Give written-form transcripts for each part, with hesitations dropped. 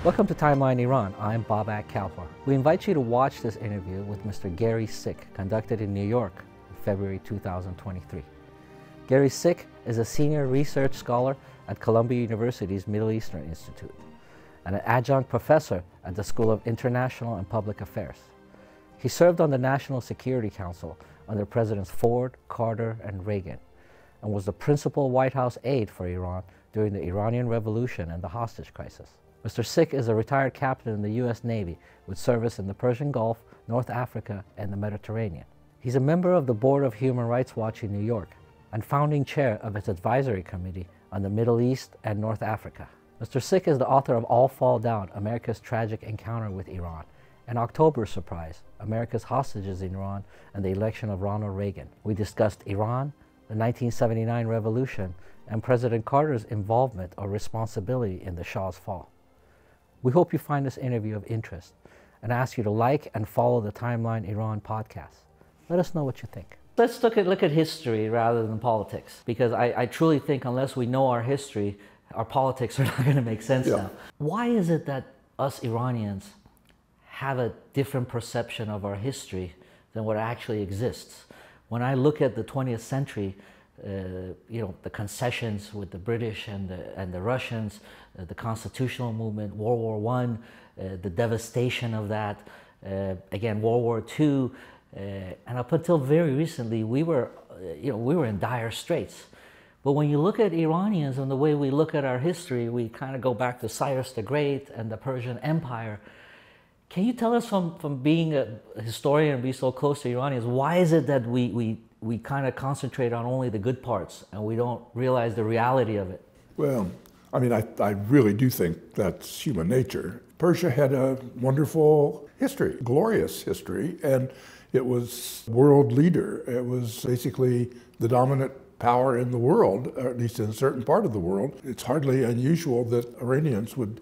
Welcome to Timeline Iran. I'm Babak Kalwar. We invite you to watch this interview with Mr. Gary Sick, conducted in New York in February 2023. Gary Sick is a senior research scholar at Columbia University's Middle Eastern Institute and an adjunct professor at the School of International and Public Affairs. He served on the National Security Council under Presidents Ford, Carter, and Reagan, and was the principal White House aide for Iran during the Iranian Revolution and the hostage crisis. Mr. Sick is a retired captain in the U.S. Navy with service in the Persian Gulf, North Africa, and the Mediterranean. He's a member of the Board of Human Rights Watch in New York and founding chair of its advisory committee on the Middle East and North Africa. Mr. Sick is the author of All Fall Down, America's Tragic Encounter with Iran, and October Surprise, America's Hostages in Iran and the Election of Ronald Reagan. We discussed Iran, the 1979 revolution, and President Carter's involvement or responsibility in the Shah's fall. We hope you find this interview of interest and ask you to like and follow the Timeline Iran podcast. Let us know what you think. Let's look at history rather than politics, because I truly think unless we know our history, our politics are not going to make sense now. Why is it that us Iranians have a different perception of our history than what actually exists? When I look at the 20th century, the concessions with the British and the Russians, the constitutional movement, World War I, the devastation of that, again World War II, and up until very recently, we were in dire straits. But when you look at Iranians and the way we look at our history, we kind of go back to Cyrus the Great and the Persian Empire. Can you tell us from being a historian and be so close to Iranians, why is it that we kind of concentrate on only the good parts and we don't realize the reality of it? Well, I mean, I really do think that's human nature. Persia had a wonderful history, glorious history, and it was world leader. It was basically the dominant power in the world, or at least in a certain part of the world. It's hardly unusual that Iranians would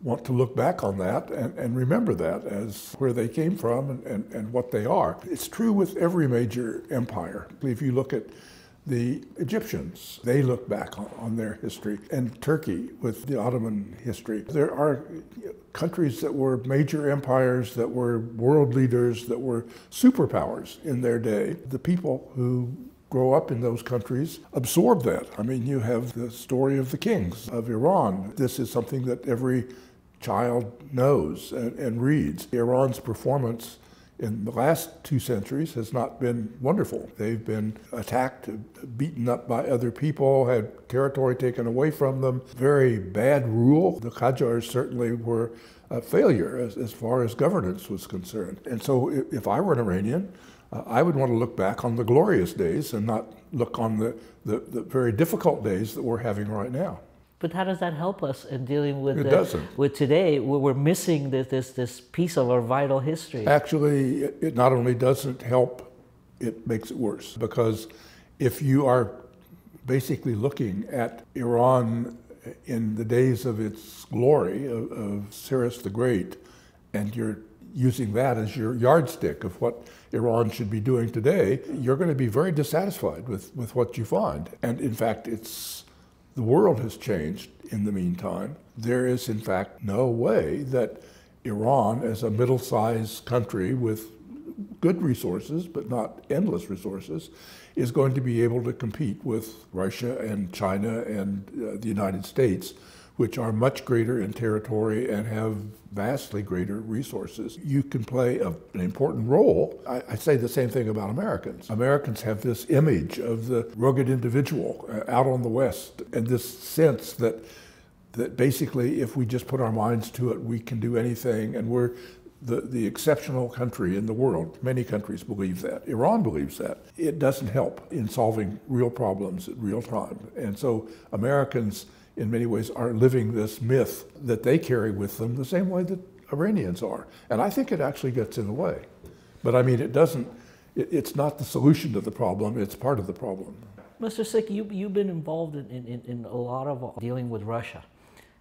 want to look back on that and remember that as where they came from and what they are. It's true with every major empire. If you look at the Egyptians, they look back on their history, and Turkey with the Ottoman history. There are countries that were major empires, that were world leaders, that were superpowers in their day. The people who grow up in those countries absorb that. I mean, you have the story of the kings of Iran. This is something that every child knows and reads. Iran's performance in the last 2 centuries has not been wonderful. They've been attacked, beaten up by other people, had territory taken away from them, very bad rule. The Qajars certainly were a failure as far as governance was concerned. And so if I were an Iranian, I would want to look back on the glorious days and not look on the very difficult days that we're having right now. But how does that help us in dealing with with today? We're missing this piece of our vital history. Actually, it not only doesn't help, it makes it worse. Because if you are basically looking at Iran in the days of its glory, of Cyrus the Great, and you're using that as your yardstick of what Iran should be doing today, you're going to be very dissatisfied with what you find. And in fact, the world has changed in the meantime. There is, in fact, no way that Iran, as a middle-sized country with good resources, but not endless resources, is going to be able to compete with Russia and China and the United States, which are much greater in territory and have vastly greater resources. You can play an important role. I say the same thing about Americans. Americans have this image of the rugged individual out on the West, and this sense that basically if we just put our minds to it, we can do anything, and we're the exceptional country in the world. Many countries believe that. Iran believes that. It doesn't help in solving real problems at real time. And so Americans, in many ways, are living this myth that they carry with them the same way that Iranians are. And I think it actually gets in the way. But I mean, it's not the solution to the problem, it's part of the problem. Mr. Sick, you've been involved in a lot of dealing with Russia.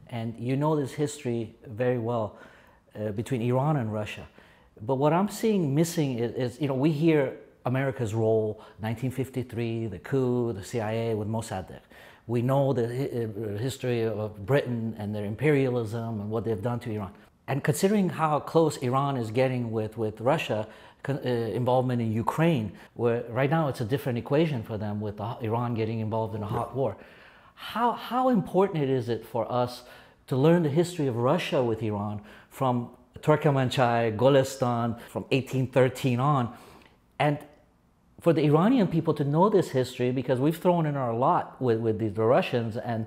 And you know this history very well between Iran and Russia. But what I'm seeing missing is we hear America's role, 1953, the coup, the CIA with Mossadegh. We know the history of Britain and their imperialism and what they've done to Iran. And considering how close Iran is getting with Russia, involvement in Ukraine, where right now it's a different equation for them with Iran getting involved in a hot war. How important is it for us to learn the history of Russia with Iran from Turkmenchai, Golestan, from 1813 on, and for the Iranian people to know this history, because we've thrown in our lot with the Russians, and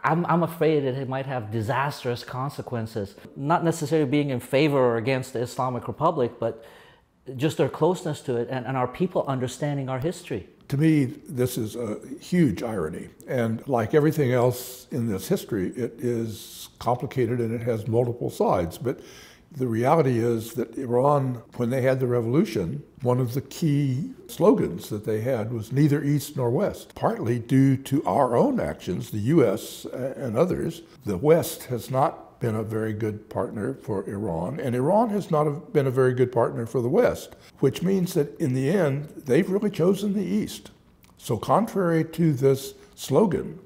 I'm afraid that it might have disastrous consequences. Not necessarily being in favor or against the Islamic Republic, but just their closeness to it and our people understanding our history. To me, this is a huge irony. And like everything else in this history, it is complicated and it has multiple sides. But the reality is that Iran, when they had the revolution, one of the key slogans that they had was neither East nor West, partly due to our own actions, the U.S. and others. The West has not been a very good partner for Iran, and Iran has not been a very good partner for the West, which means that in the end, they've really chosen the East. So contrary to this slogan,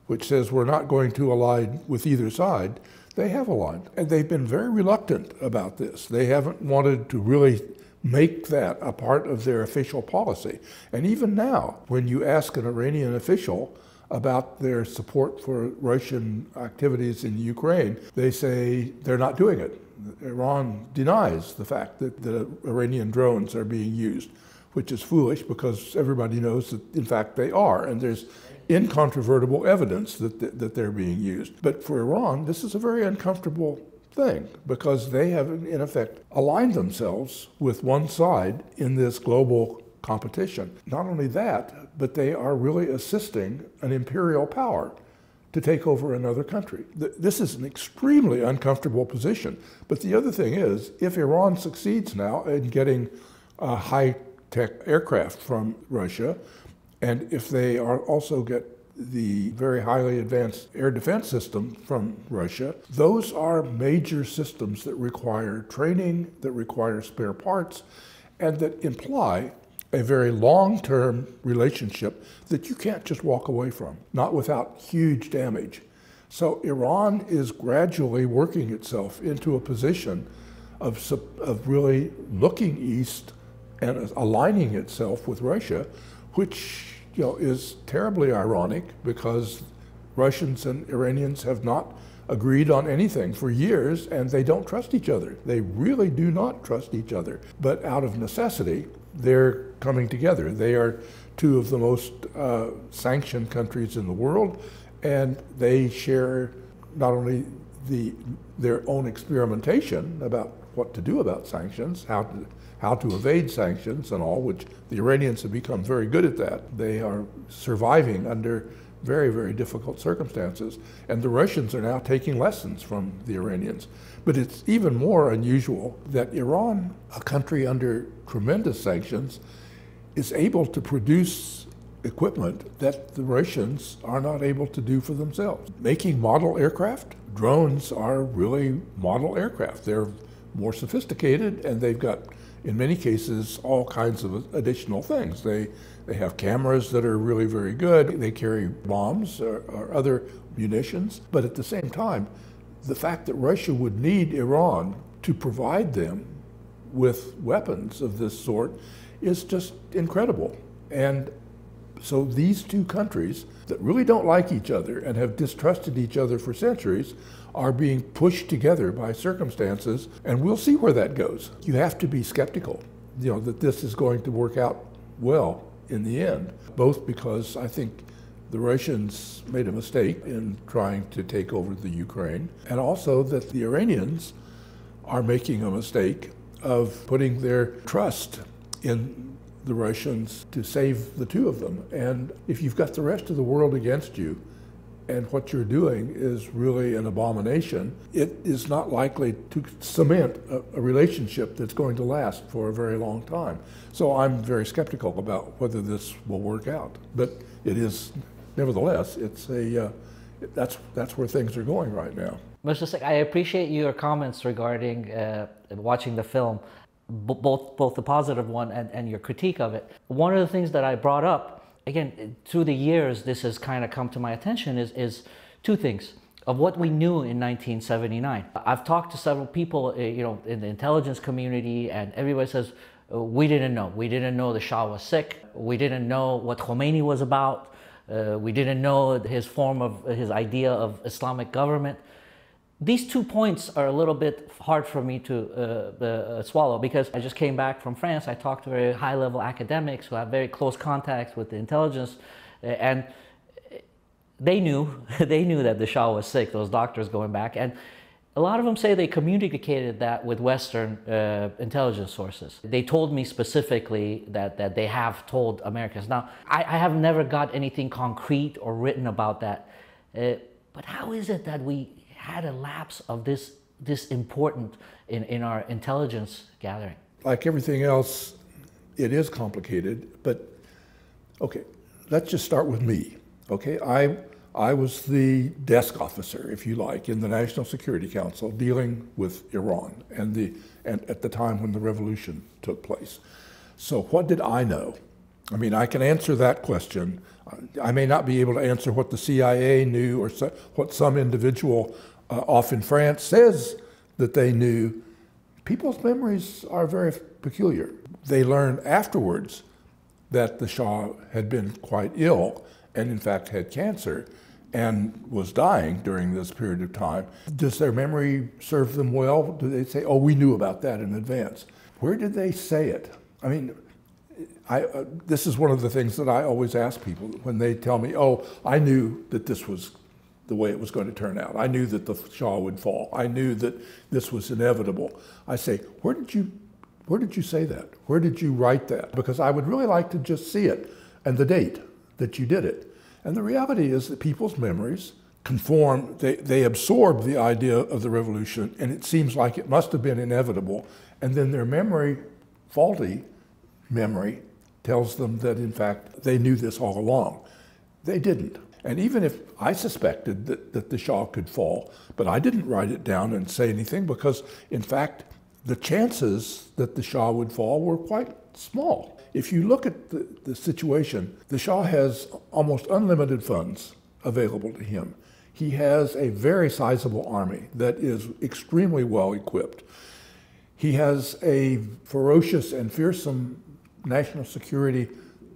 which says we're not going to ally with either side, they have aligned, and they've been very reluctant about this. They haven't wanted to really make that a part of their official policy. And even now, when you ask an Iranian official about their support for Russian activities in Ukraine, they say they're not doing it. Iran denies the fact that the Iranian drones are being used, which is foolish because everybody knows that, in fact, they are. And there's incontrovertible evidence that they're being used. But for Iran, this is a very uncomfortable thing because they have, in effect, aligned themselves with one side in this global competition. Not only that, but they are really assisting an imperial power to take over another country. This is an extremely uncomfortable position. But the other thing is, if Iran succeeds now in getting high-tech aircraft from Russia, and if they also get the very highly advanced air defense system from Russia, those are major systems that require training, that require spare parts, and that imply a very long-term relationship that you can't just walk away from, not without huge damage. So Iran is gradually working itself into a position of really looking east and aligning itself with Russia, which is terribly ironic because Russians and Iranians have not agreed on anything for years, and they don't trust each other. They really do not trust each other. But out of necessity, they're coming together. They are two of the most sanctioned countries in the world, and they share not only their own experimentation about what to do about sanctions, how to evade sanctions and all, which the Iranians have become very good at that. They are surviving under very, very difficult circumstances. And the Russians are now taking lessons from the Iranians. But it's even more unusual that Iran, a country under tremendous sanctions, is able to produce equipment that the Russians are not able to do for themselves. Making model aircraft, drones are really model aircraft. They're more sophisticated, and they've got, in many cases, all kinds of additional things. They have cameras that are really very good. They carry bombs or other munitions. But at the same time, the fact that Russia would need Iran to provide them with weapons of this sort is just incredible. And so these two countries that really don't like each other and have distrusted each other for centuries are being pushed together by circumstances, and we'll see where that goes. You have to be skeptical, that this is going to work out well in the end, both because I think the Russians made a mistake in trying to take over the Ukraine, and also that the Iranians are making a mistake of putting their trust in the Russians to save the two of them. And if you've got the rest of the world against you, and what you're doing is really an abomination, it is not likely to cement a relationship that's going to last for a very long time. So I'm very skeptical about whether this will work out. But it is, nevertheless, that's where things are going right now. Mr. Sikh, I appreciate your comments regarding watching the film, both the positive one and your critique of it. One of the things that I brought up again, through the years, this has kind of come to my attention is two things of what we knew in 1979. I've talked to several people, in the intelligence community, and everybody says, we didn't know. We didn't know the Shah was sick. We didn't know what Khomeini was about. We didn't know his idea of Islamic government. These 2 points are a little bit hard for me to swallow, because I just came back from France. I talked to very high-level academics who have very close contacts with the intelligence, and they knew that the Shah was sick, those doctors going back, and a lot of them say they communicated that with Western intelligence sources. They told me specifically that they have told Americans. Now, I have never got anything concrete or written about that, but how is it that we had a lapse of this important in our intelligence gathering? Like everything else, it is complicated, but okay, let's just start with me. Okay, I was the desk officer, if you like, in the National Security Council dealing with Iran and at the time when the revolution took place. So what did I know? I mean, I can answer that question. I may not be able to answer what the CIA knew or what some individual off in France says that they knew. People's memories are very peculiar. They learned afterwards that the Shah had been quite ill and in fact had cancer and was dying during this period of time. Does their memory serve them well? Do they say, oh, we knew about that in advance? Where did they say it? I mean, this is one of the things that I always ask people when they tell me, oh, I knew that this was the way it was going to turn out. I knew that the Shah would fall. I knew that this was inevitable. I say, where did you say that? Where did you write that? Because I would really like to just see it and the date that you did it. And the reality is that people's memories conform, they absorb the idea of the revolution, and it seems like it must have been inevitable. And then their memory, faulty memory, tells them that in fact they knew this all along. They didn't. And even if I suspected that the Shah could fall, but I didn't write it down and say anything because, in fact, the chances that the Shah would fall were quite small. If you look at the situation, the Shah has almost unlimited funds available to him. He has a very sizable army that is extremely well equipped. He has a ferocious and fearsome national security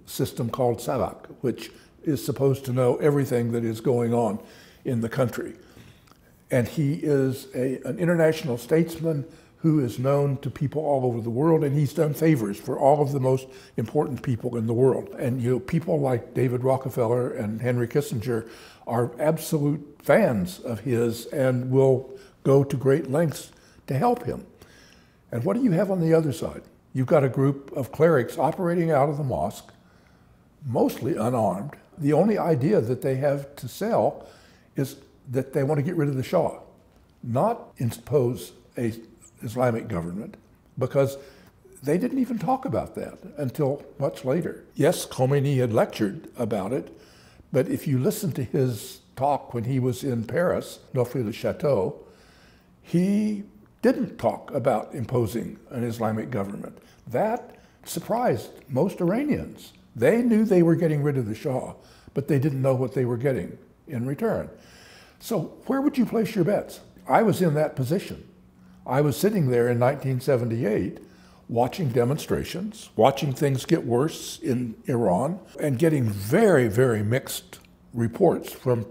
system called SAVAK, which is supposed to know everything that is going on in the country. And he is an international statesman who is known to people all over the world, and he's done favors for all of the most important people in the world. And people like David Rockefeller and Henry Kissinger are absolute fans of his and will go to great lengths to help him. And what do you have on the other side? You've got a group of clerics operating out of the mosque, mostly unarmed. The only idea that they have to sell is that they want to get rid of the Shah, not impose a Islamic government, because they didn't even talk about that until much later. Yes, Khomeini had lectured about it, but if you listen to his talk when he was in Paris, Notre-le-Château, he didn't talk about imposing an Islamic government. That surprised most Iranians. They knew they were getting rid of the Shah, but they didn't know what they were getting in return. So where would you place your bets? I was in that position. I was sitting there in 1978 watching demonstrations, watching things get worse in Iran, and getting very, very mixed reports from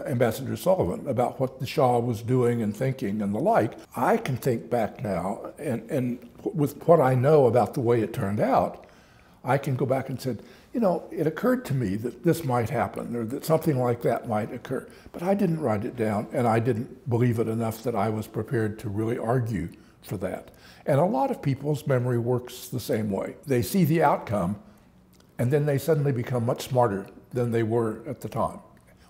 Ambassador Sullivan about what the Shah was doing and thinking and the like. I can think back now, and with what I know about the way it turned out, I can go back and say, it occurred to me that this might happen or that something like that might occur. But I didn't write it down, and I didn't believe it enough that I was prepared to really argue for that. And a lot of people's memory works the same way. They see the outcome, and then they suddenly become much smarter than they were at the time,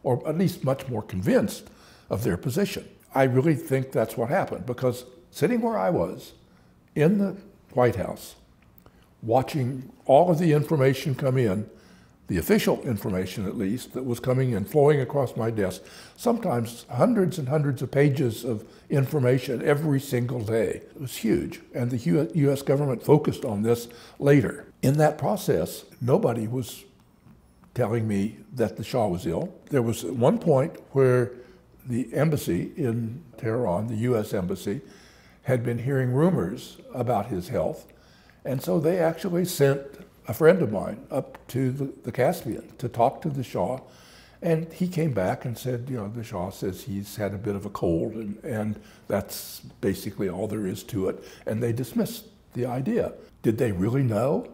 or at least much more convinced of their position. I really think that's what happened, because sitting where I was in the White House, watching all of the information come in, the official information at least, that was coming in, flowing across my desk, sometimes hundreds and hundreds of pages of information every single day. It was huge, and the U.S. government focused on this later. In that process, nobody was telling me that the Shah was ill. There was one point where the embassy in Tehran, the U.S. embassy, had been hearing rumors about his health, and so they actually sent a friend of mine up to the Caspian to talk to the Shah, and he came back and said, you know, the Shah says he's had a bit of a cold, and that's basically all there is to it, and they dismissed the idea. Did they really know?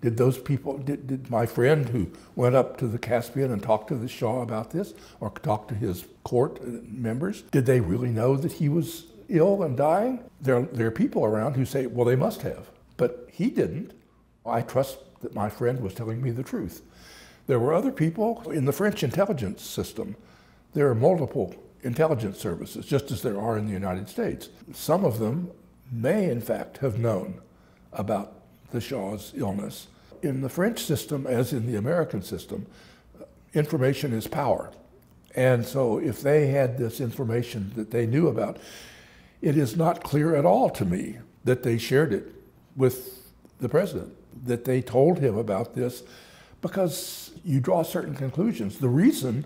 Did those people, did my friend who went up to the Caspian and talked to the Shah about this, or talked to his court members, did they really know that he was ill and dying? There are people around who say, well, they must have, but he didn't. I trust that my friend was telling me the truth. There were other people in the French intelligence system. There are multiple intelligence services, just as there are in the United States. Some of them may, in fact, have known about the Shah's illness. In the French system, as in the American system, information is power. And so if they had this information that they knew about, it is not clear at all to me that they shared it with the president, that they told him about this, because you draw certain conclusions. The reason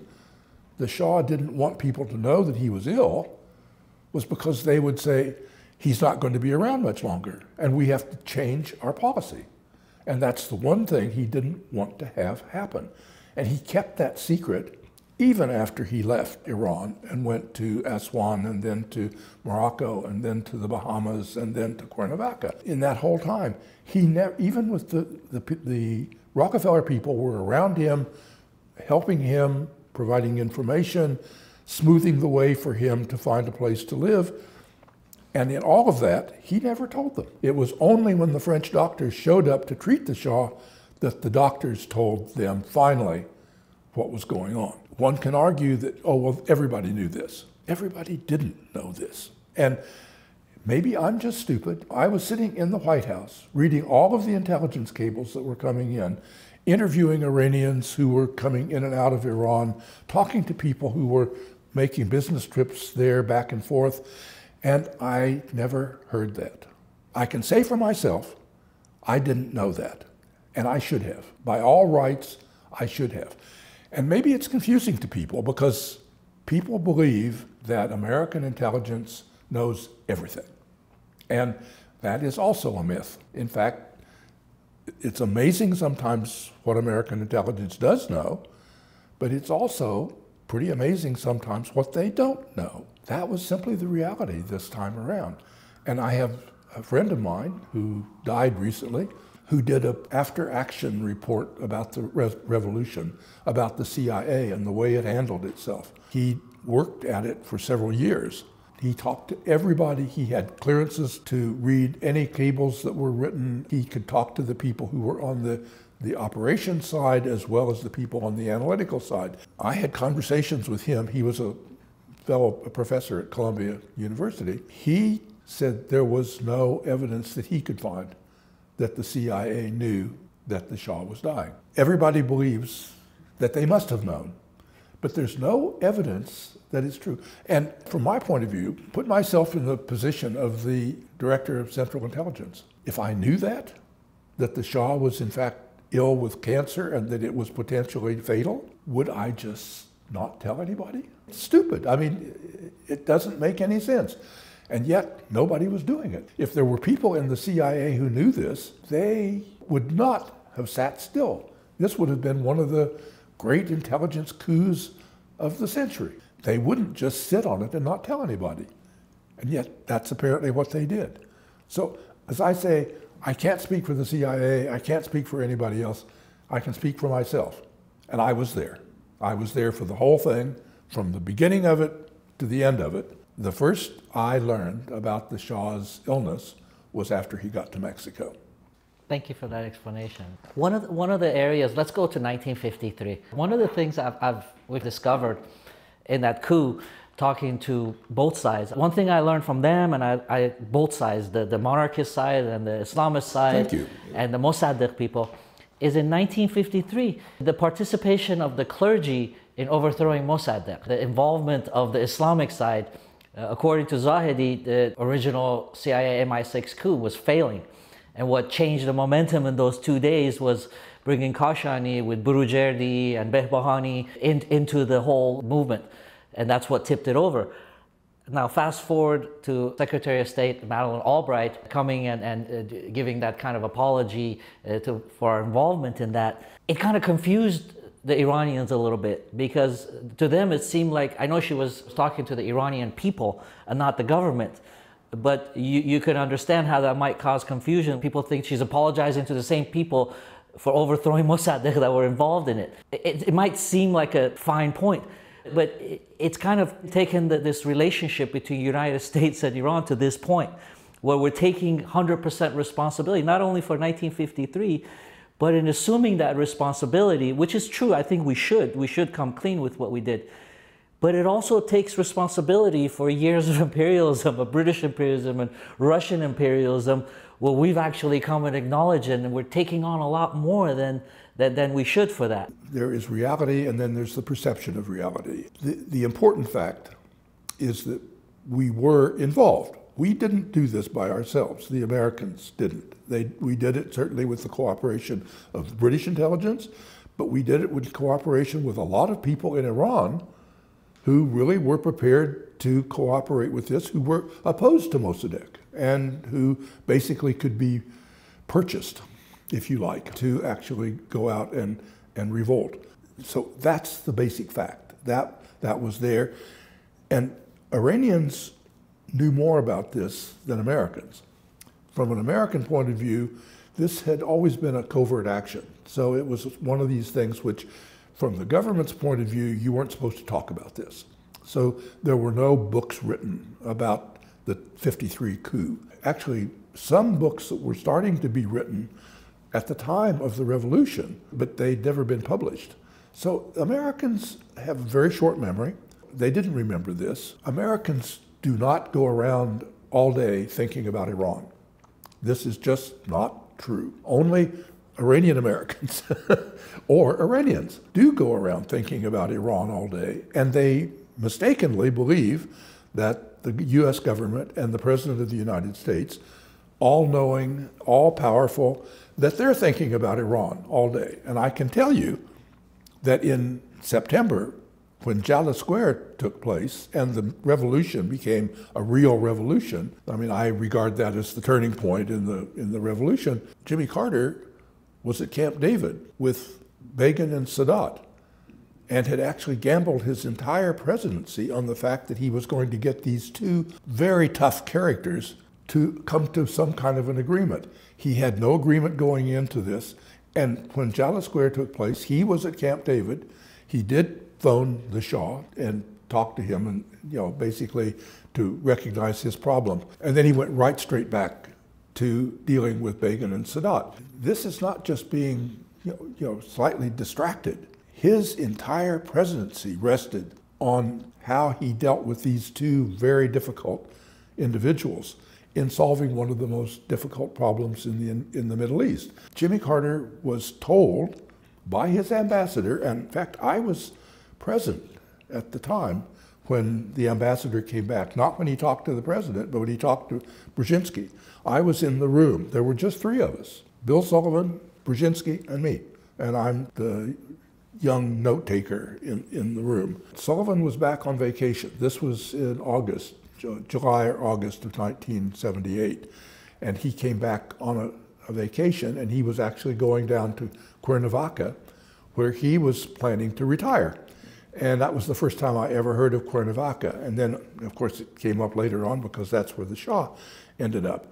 the Shah didn't want people to know that he was ill was because they would say, he's not going to be around much longer, and we have to change our policy. And that's the one thing he didn't want to have happen. And he kept that secret even after he left Iran and went to Aswan and then to Morocco and then to the Bahamas and then to Cuernavaca. In that whole time, he never, even with the Rockefeller people were around him, helping him, providing information, smoothing the way for him to find a place to live. And in all of that, he never told them. It was only when the French doctors showed up to treat the Shah that the doctors told them finally what was going on. One can argue that, oh, well, everybody knew this. Everybody didn't know this. And maybe I'm just stupid. I was sitting in the White House reading all of the intelligence cables that were coming in, interviewing Iranians who were coming in and out of Iran, talking to people who were making business trips there back and forth. And I never heard that. I can say for myself, I didn't know that. And I should have. By all rights, I should have. And maybe it's confusing to people because people believe that American intelligence knows everything. And that is also a myth. In fact, it's amazing sometimes what American intelligence does know, but it's also pretty amazing sometimes what they don't know. That was simply the reality this time around. And I have a friend of mine who died recently who did an after-action report about the revolution, about the CIA and the way it handled itself. He worked at it for several years. He talked to everybody. He had clearances to read any cables that were written. He could talk to the people who were on the operations side as well as the people on the analytical side. I had conversations with him. He was a professor at Columbia University. He said there was no evidence that he could find that the CIA knew that the Shah was dying. Everybody believes that they must have known, but there's no evidence that it's true. And from my point of view, put myself in the position of the Director of Central Intelligence. If I knew that the Shah was in fact ill with cancer and that it was potentially fatal, would I just not tell anybody? It's stupid. I mean, it doesn't make any sense. And yet, nobody was doing it. If there were people in the CIA who knew this, they would not have sat still. This would have been one of the great intelligence coups of the century. They wouldn't just sit on it and not tell anybody. And yet, that's apparently what they did. So, as I say, I can't speak for the CIA, I can't speak for anybody else, I can speak for myself. And I was there. I was there for the whole thing, from the beginning of it to the end of it. The first I learned about the Shah's illness was after he got to Mexico. Thank you for that explanation. One of the areas, let's go to 1953. One of the things we've discovered in that coup, talking to both sides, one thing I learned from them, and both sides, the monarchist side and the Islamist side, and the Mossadegh people, is in 1953, the participation of the clergy in overthrowing Mossadegh, the involvement of the Islamic side. According to Zahedi, the original CIA MI6 coup was failing. And what changed the momentum in those 2 days was bringing Kashani with Burujerdi and Behbahani into the whole movement. And that's what tipped it over. Now, fast forward to Secretary of State Madeleine Albright coming and giving that kind of apology for our involvement in that. It kind of confused the Iranians a little bit, because to them it seemed like, I know she was talking to the Iranian people and not the government, but you can understand how that might cause confusion. People think she's apologizing to the same people for overthrowing Mossadegh that were involved in it. It might seem like a fine point, but it's kind of taken this relationship between the United States and Iran to this point, where we're taking 100% responsibility, not only for 1953, but in assuming that responsibility, which is true, I think we should come clean with what we did. But it also takes responsibility for years of imperialism, of British imperialism and Russian imperialism, where we've actually come and acknowledged it, and we're taking on a lot more than we should for that. There is reality, and then there's the perception of reality. The important fact is that we were involved. We didn't do this by ourselves. The Americans didn't. We did it certainly with the cooperation of the British intelligence, but we did it with cooperation with a lot of people in Iran who really were prepared to cooperate with this, who were opposed to Mossadegh, and who basically could be purchased, if you like, to actually go out and revolt. So that's the basic fact. That was there. And Iranians knew more about this than Americans. From an American point of view, this had always been a covert action. So it was one of these things which, from the government's point of view, you weren't supposed to talk about this. So there were no books written about the 53 coup. Actually, some books that were starting to be written at the time of the revolution, but they'd never been published. So Americans have a very short memory. They didn't remember this. Americans do not go around all day thinking about Iran. This is just not true. Only Iranian Americans or Iranians do go around thinking about Iran all day, and they mistakenly believe that the U.S. government and the President of the United States, all-knowing, all-powerful, that they're thinking about Iran all day. And I can tell you that in September, when Jala Square took place and the revolution became a real revolution, I mean, I regard that as the turning point in the revolution, Jimmy Carter was at Camp David with Begin and Sadat, and had actually gambled his entire presidency on the fact that he was going to get these two very tough characters to come to some kind of an agreement. He had no agreement going into this, and when Jala Square took place, he was at Camp David. He did phone the Shah and talk to him, and basically to recognize his problem. And then he went right straight back to dealing with Begin and Sadat. This is not just being slightly distracted. His entire presidency rested on how he dealt with these two very difficult individuals in solving one of the most difficult problems in the Middle East. Jimmy Carter was told by his ambassador, and in fact, I was present at the time when the ambassador came back, not when he talked to the president, but when he talked to Brzezinski. I was in the room. There were just three of us, Bill Sullivan, Brzezinski, and me. And I'm the young note taker in the room. Sullivan was back on vacation. This was in August, July or August of 1978. And he came back on a vacation, and he was actually going down to Cuernavaca, where he was planning to retire. And that was the first time I ever heard of Cuernavaca. And then, of course, it came up later on because that's where the Shah ended up.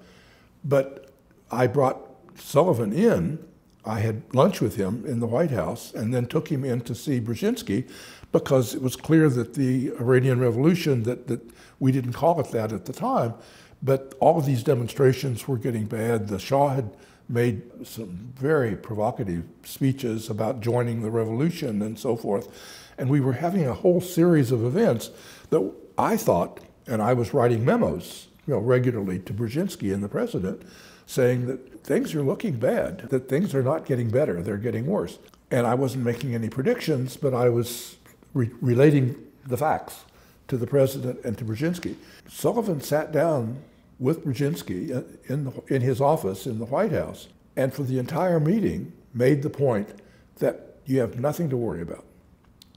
But I brought Sullivan in. I had lunch with him in the White House and then took him in to see Brzezinski because it was clear that the Iranian Revolution, that we didn't call it that at the time, but all of these demonstrations were getting bad. The Shah had made some very provocative speeches about joining the revolution and so forth. And we were having a whole series of events that I thought, and I was writing memos regularly to Brzezinski and the president, saying that things are looking bad, that things are not getting better, they're getting worse. And I wasn't making any predictions, but I was relating the facts to the president and to Brzezinski. Sullivan sat down with Brzezinski in his office in the White House, and for the entire meeting, made the point that you have nothing to worry about.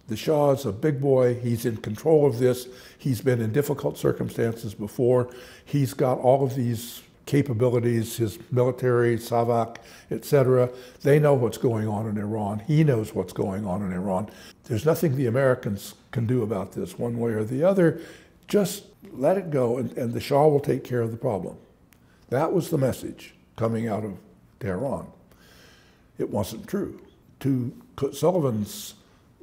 The Shah is a big boy. He's in control of this. He's been in difficult circumstances before. He's got all of these capabilities, his military, SAVAK, etc. They know what's going on in Iran. He knows what's going on in Iran. There's nothing the Americans can do about this one way or the other. Just let it go, and the Shah will take care of the problem. That was the message coming out of Tehran. It wasn't true. To Sullivan's,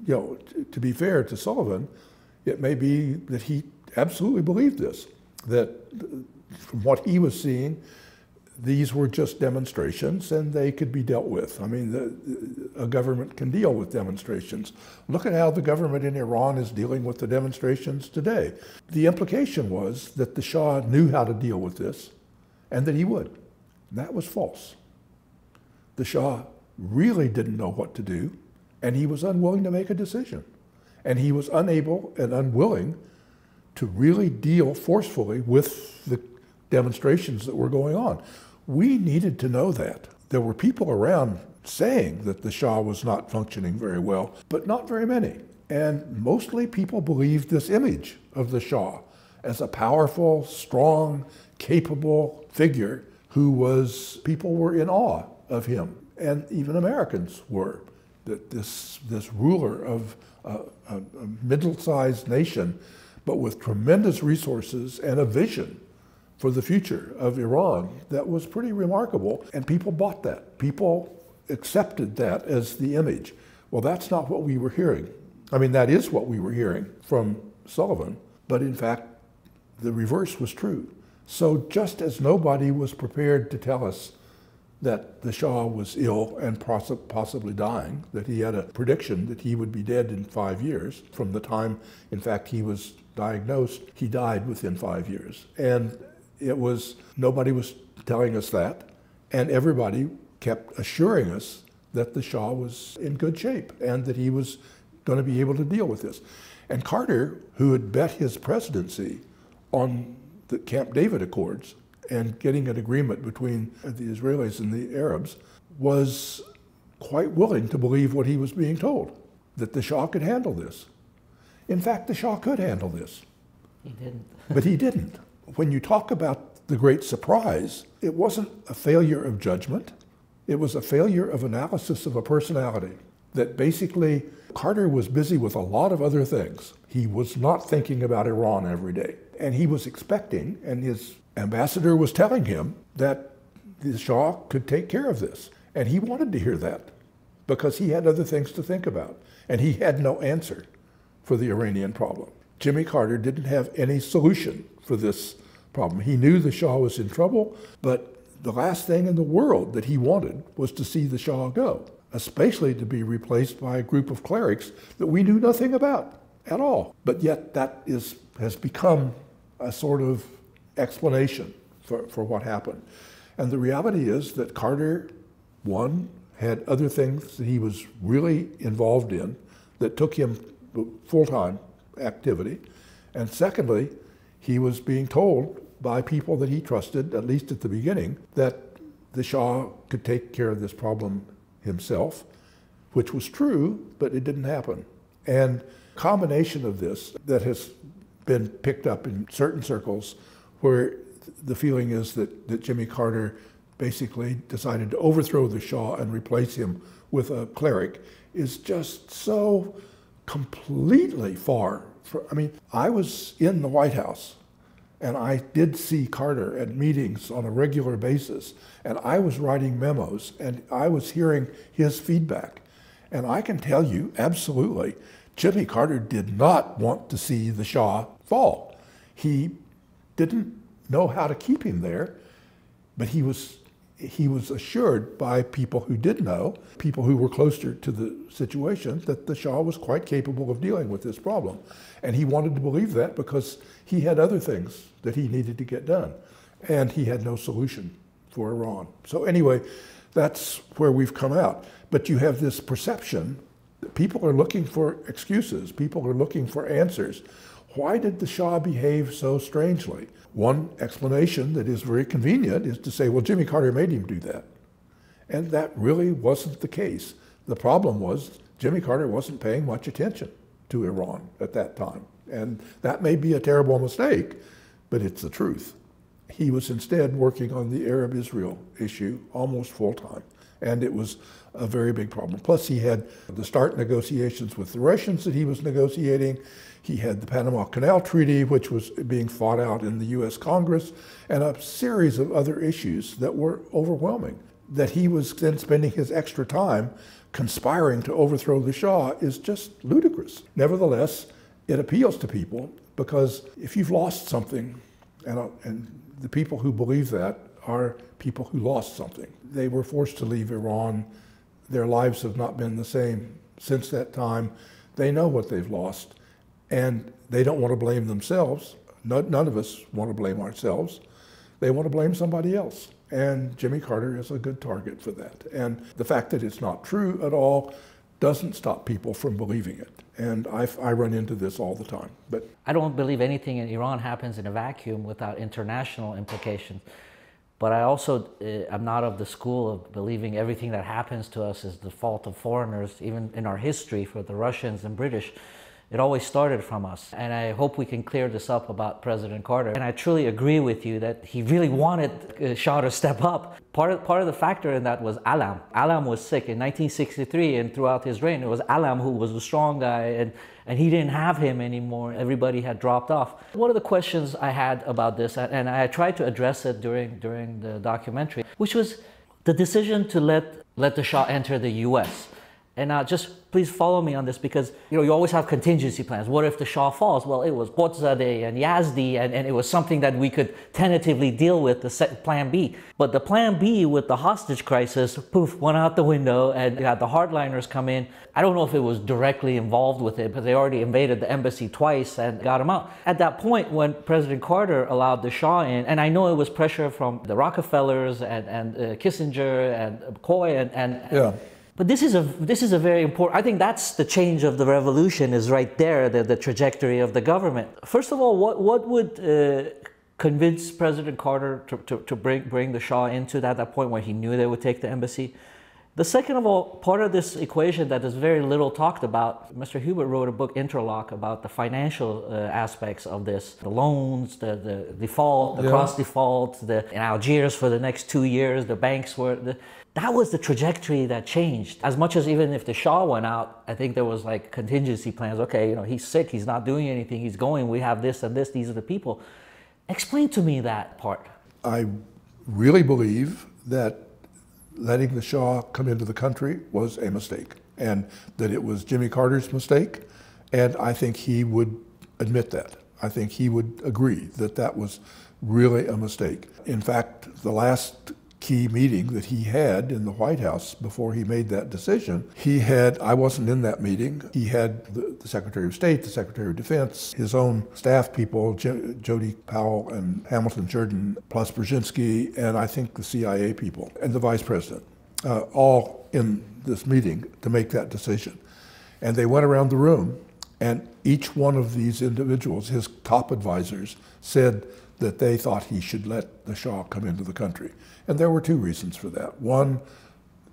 to be fair to Sullivan, it may be that he absolutely believed this, that from what he was seeing, these were just demonstrations and they could be dealt with. I mean, a government can deal with demonstrations. Look at how the government in Iran is dealing with the demonstrations today. The implication was that the Shah knew how to deal with this and that he would. That was false. The Shah really didn't know what to do, and he was unwilling to make a decision. And he was unable and unwilling to really deal forcefully with the demonstrations that were going on. We needed to know that. There were people around saying that the Shah was not functioning very well, but not very many. And mostly people believed this image of the Shah as a powerful, strong, capable figure people were in awe of him. And even Americans were, that this ruler of a middle-sized nation, but with tremendous resources and a vision for the future of Iran that was pretty remarkable. And people bought that. People accepted that as the image. Well, that's not what we were hearing. I mean, that is what we were hearing from Sullivan, but in fact, the reverse was true. So just as nobody was prepared to tell us that the Shah was ill and possibly dying, that he had a prediction that he would be dead in 5 years. From the time, in fact, he was diagnosed, he died within 5 years. And nobody was telling us that, and everybody kept assuring us that the Shah was in good shape and that he was going to be able to deal with this. And Carter, who had bet his presidency on the Camp David Accords and getting an agreement between the Israelis and the Arabs, was quite willing to believe what he was being told, that the Shah could handle this. In fact, the Shah could handle this. He didn't. But he didn't. When you talk about the great surprise, it wasn't a failure of judgment. It was a failure of analysis of a personality. That basically, Carter was busy with a lot of other things. He was not thinking about Iran every day. And he was expecting, and his ambassador was telling him, that the Shah could take care of this. And he wanted to hear that because he had other things to think about. And he had no answer for the Iranian problem. Jimmy Carter didn't have any solution for this problem. He knew the Shah was in trouble, but the last thing in the world that he wanted was to see the Shah go, especially to be replaced by a group of clerics that we knew nothing about at all. But yet that has become a sort of explanation for what happened. And the reality is that Carter, one, had other things that he was really involved in that took him full-time activity. And secondly, he was being told by people that he trusted, at least at the beginning, that the Shah could take care of this problem himself, which was true, but it didn't happen. And combination of this that has been picked up in certain circles where the feeling is that Jimmy Carter basically decided to overthrow the Shah and replace him with a cleric is just so completely far. I mean, I was in the White House and I did see Carter at meetings on a regular basis, and I was writing memos and I was hearing his feedback. And I can tell you absolutely, Jimmy Carter did not want to see the Shah fall. He didn't know how to keep him there, but he was assured by people who did know, people who were closer to the situation, that the Shah was quite capable of dealing with this problem. And he wanted to believe that because he had other things that he needed to get done. And he had no solution for Iran. So anyway, that's where we've come out. But you have this perception that people are looking for excuses. People are looking for answers. Why did the Shah behave so strangely? One explanation that is very convenient is to say, well, Jimmy Carter made him do that. And that really wasn't the case. The problem was Jimmy Carter wasn't paying much attention to Iran at that time. And that may be a terrible mistake, but it's the truth. He was instead working on the Arab-Israel issue almost full-time. And it was a very big problem. Plus, he had the START negotiations with the Russians that he was negotiating. He had the Panama Canal Treaty, which was being fought out in the U.S. Congress, and a series of other issues that were overwhelming. That he was then spending his extra time conspiring to overthrow the Shah is just ludicrous. Nevertheless, it appeals to people because if you've lost something, and the people who believe that are people who lost something. They were forced to leave Iran. Their lives have not been the same since that time. They know what they've lost, and they don't want to blame themselves. None of us want to blame ourselves. They want to blame somebody else. And Jimmy Carter is a good target for that. And the fact that it's not true at all doesn't stop people from believing it. And I run into this all the time. But I don't believe anything in Iran happens in a vacuum without international implications. But I also am not of the school of believing everything that happens to us is the fault of foreigners. Even in our history for the Russians and British, it always started from us. And I hope we can clear this up about President Carter. And I truly agree with you that he really wanted Shah to step up. Part of the factor in that was Alam. Alam was sick in 1963, and throughout his reign, it was Alam who was the strong guy, and he didn't have him anymore. Everybody had dropped off. One of the questions I had about this, and I tried to address it during the documentary, which was the decision to let the Shah enter the U.S. And just please follow me on this, because you always have contingency plans. What if the Shah falls? Well, it was Quetzalcoatl and Yazdi, and it was something that we could tentatively deal with, the plan B. But the plan B with the hostage crisis, poof, went out the window, and you had the hardliners come in. I don't know if it was directly involved with it, but they already invaded the embassy twice and got him out. At that point, when President Carter allowed the Shah in, and I know it was pressure from the Rockefellers and Kissinger and Coy and yeah. But this is a very important, I think that's the change of the revolution is right there, the trajectory of the government. First of all, what would convince President Carter to bring the Shah into that point where he knew they would take the embassy? The second of all, part of this equation that is very little talked about, Mr. Hubert wrote a book, Interlock, about the financial aspects of this. The loans, the default, the cross default, in Algiers for the next 2 years, the banks were... That was the trajectory that changed. As much as even if the Shah went out, I think there was like contingency plans. Okay, he's sick, he's not doing anything, he's going, we have this and this, these are the people. Explain to me that part. I really believe that letting the Shah come into the country was a mistake, and that it was Jimmy Carter's mistake, and I think he would admit that. I think he would agree that that was really a mistake. In fact, the last key meeting that he had in the White House before he made that decision, I wasn't in that meeting, he had the Secretary of State, the Secretary of Defense, his own staff people, Jody Powell and Hamilton Jordan, plus Brzezinski, and I think the CIA people, and the Vice President, all in this meeting to make that decision. And they went around the room, and each one of these individuals, his top advisors, said that they thought he should let the Shah come into the country. And there were two reasons for that. One,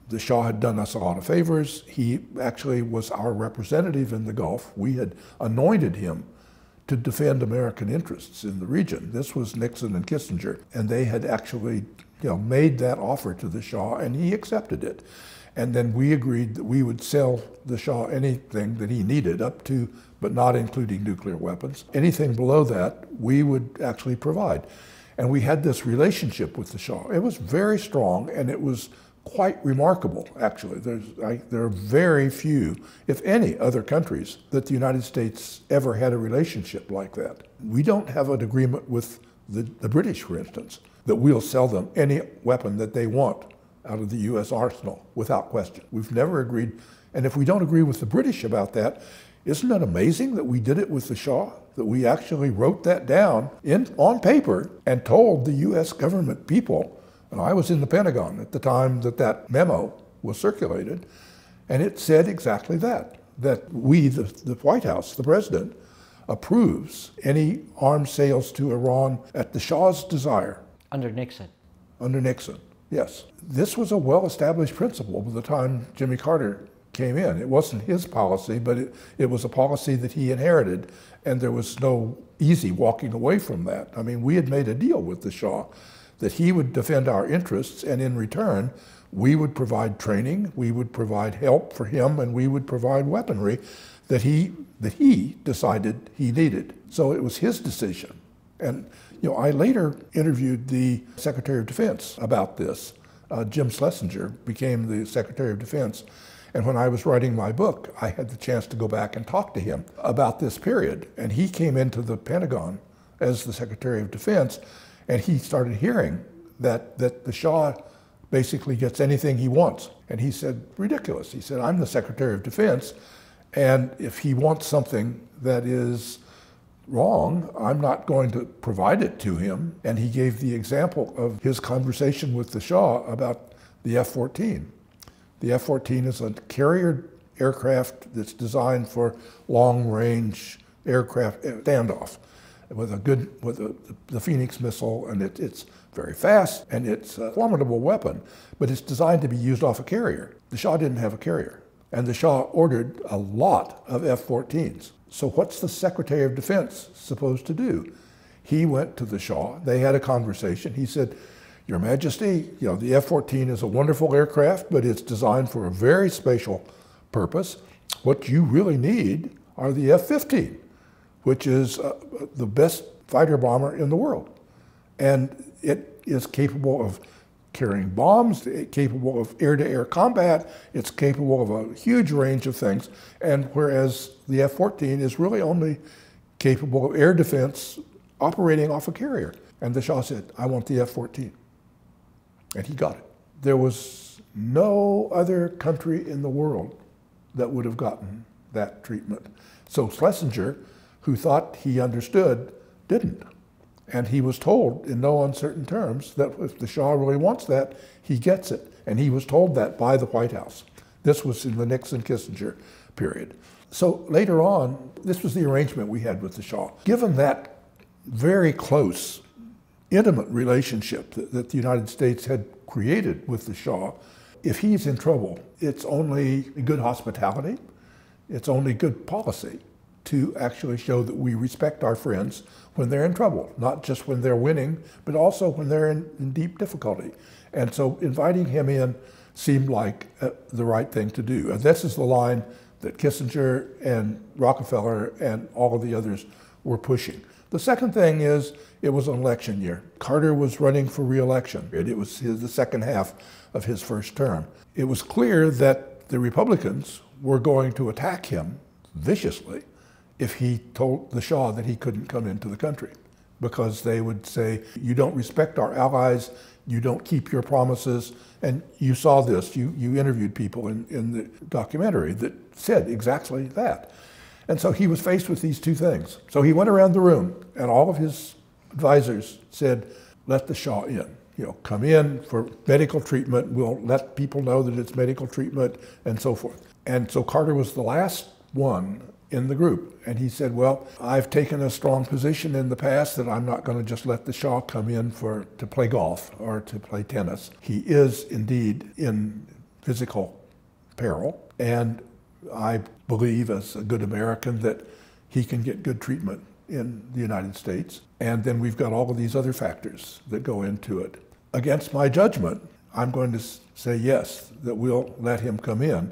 the Shah had done us a lot of favors. He actually was our representative in the Gulf. We had anointed him to defend American interests in the region. This was Nixon and Kissinger, and they had actually made that offer to the Shah, and he accepted it. And then we agreed that we would sell the Shah anything that he needed, up to, but not including nuclear weapons. Anything below that, we would actually provide. And we had this relationship with the Shah. It was very strong, and it was quite remarkable, actually. There are very few, if any, other countries that the United States ever had a relationship like that. We don't have an agreement with the British, for instance, that we'll sell them any weapon that they want out of the U.S. arsenal without question. We've never agreed, and if we don't agree with the British about that, isn't it amazing that we did it with the Shah? That we actually wrote that down on paper and told the U.S. government people, and I was in the Pentagon at the time that that memo was circulated, and it said exactly that we, the White House, the President, approves any arms sales to Iran at the Shah's desire. Under Nixon. Under Nixon. Yes. This was a well-established principle by the time Jimmy Carter came in. It wasn't his policy, but it was a policy that he inherited, and there was no easy walking away from that. I mean, we had made a deal with the Shah that he would defend our interests, and in return, we would provide training, we would provide help for him, and we would provide weaponry that he decided he needed. So it was his decision. And I later interviewed the Secretary of Defense about this. Jim Schlesinger became the Secretary of Defense. And when I was writing my book, I had the chance to go back and talk to him about this period. And he came into the Pentagon as the Secretary of Defense, and he started hearing that the Shah basically gets anything he wants. And he said, ridiculous. He said, I'm the Secretary of Defense, and if he wants something that is wrong, I'm not going to provide it to him. And he gave the example of his conversation with the Shah about the F-14. The F-14 is a carrier aircraft that's designed for long-range aircraft standoff with the Phoenix missile, and it's very fast, and it's a formidable weapon, but it's designed to be used off a carrier. The Shah didn't have a carrier, and the Shah ordered a lot of F-14s. So what's the Secretary of Defense supposed to do? He went to the Shah, they had a conversation, he said, Your Majesty, the F-14 is a wonderful aircraft, but it's designed for a very special purpose. What you really need are the F-15, which is the best fighter bomber in the world. And it is capable of carrying bombs, it's capable of air-to-air combat, it's capable of a huge range of things. And whereas the F-14 is really only capable of air defense operating off a carrier. And the Shah said, I want the F-14. And he got it. There was no other country in the world that would have gotten that treatment. So Schlesinger, who thought he understood, didn't. And he was told in no uncertain terms that if the Shah really wants that, he gets it. And he was told that by the White House. This was in the Nixon-Kissinger period. So later on, this was the arrangement we had with the Shah. Given that very close, intimate relationship that the United States had created with the Shah, if he's in trouble, it's only good hospitality, it's only good policy to actually show that we respect our friends when they're in trouble, not just when they're winning, but also when they're in deep difficulty. And so inviting him in seemed like the right thing to do. And this is the line that Kissinger and Rockefeller and all of the others were pushing. The second thing is, it was an election year. Carter was running for re-election. It was the second half of his first term. It was clear that the Republicans were going to attack him viciously if he told the Shah that he couldn't come into the country, because they would say, you don't respect our allies, you don't keep your promises. And you saw this, you interviewed people in the documentary that said exactly that. And so he was faced with these two things. So he went around the room, and all of his advisors said, let the Shah in. Come in for medical treatment, we'll let people know that it's medical treatment, and so forth. And so Carter was the last one in the group. And he said, well, I've taken a strong position in the past that I'm not going to just let the Shah come in to play golf or to play tennis. He is indeed in physical peril. And I believe, as a good American, that he can get good treatment in the United States. And then we've got all of these other factors that go into it. Against my judgment, I'm going to say yes, that we'll let him come in.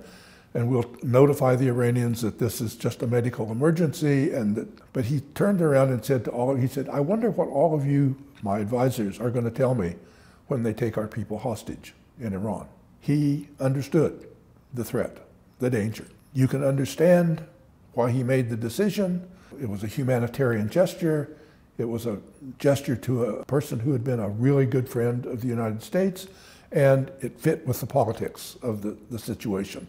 And we'll notify the Iranians that this is just a medical emergency. But he turned around and said to he said, I wonder what all of you, my advisors, are going to tell me when they take our people hostage in Iran. He understood the threat, the danger. You can understand why he made the decision. It was a humanitarian gesture. It was a gesture to a person who had been a really good friend of the United States, and it fit with the politics of the situation.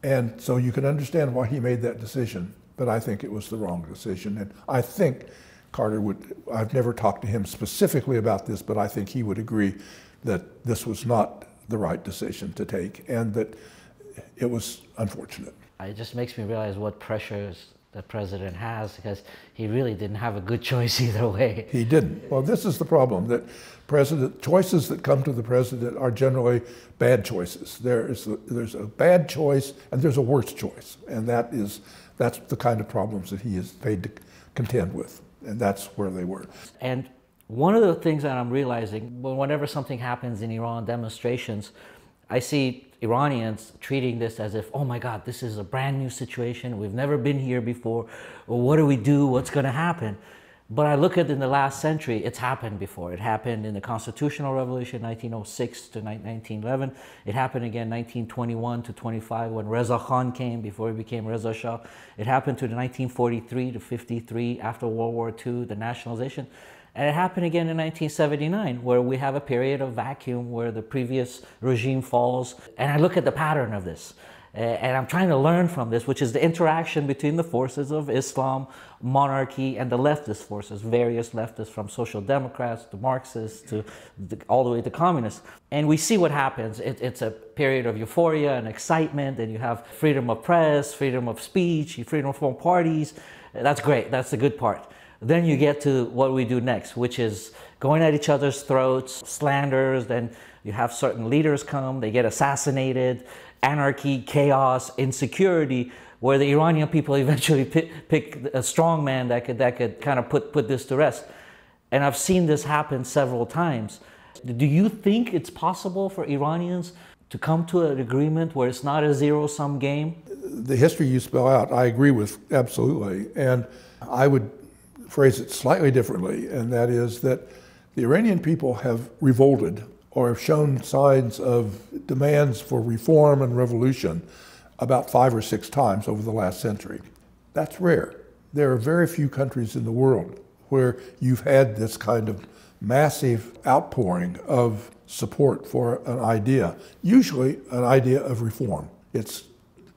And so you can understand why he made that decision, but I think it was the wrong decision. And I think Carter I've never talked to him specifically about this, but I think he would agree that this was not the right decision to take, and that it was unfortunate. It just makes me realize what pressures the president has, because he really didn't have a good choice either way. He didn't. Well, this is the problem, that choices that come to the president are generally bad choices. There's a bad choice and there's a worse choice, and that's the kind of problems that he is paid to contend with, and that's where they were. And one of the things that I'm realizing, whenever something happens in Iran, demonstrations, I see Iranians treating this as if, oh my God, this is a brand new situation. We've never been here before. Well, what do we do? What's going to happen? But I look at in the last century, it's happened before. It happened in the Constitutional Revolution, 1906 to 1911. It happened again 1921 to 25 when Reza Khan came before he became Reza Shah. It happened to the 1943 to 53 after World War II, the nationalization. And it happened again in 1979, where we have a period of vacuum where the previous regime falls. And I look at the pattern of this. And I'm trying to learn from this, which is the interaction between the forces of Islam, monarchy, and the leftist forces, various leftists, from social democrats to Marxists to all the way to communists. And we see what happens. It's a period of euphoria and excitement, and you have freedom of press, freedom of speech, freedom from parties. That's great. That's the good part. Then you get to what we do next, which is going at each other's throats, slanders. Then you have certain leaders come, they get assassinated, anarchy, chaos, insecurity, where the Iranian people eventually pick a strong man that could kind of put this to rest. And I've seen this happen several times. Do you think it's possible for Iranians to come to an agreement where it's not a zero-sum game? The history you spell out, I agree with absolutely. And I would phrase it slightly differently, and that is that the Iranian people have revolted or have shown signs of demands for reform and revolution about 5 or 6 times over the last century. That's rare. There are very few countries in the world where you've had this kind of massive outpouring of support for an idea, usually an idea of reform. It's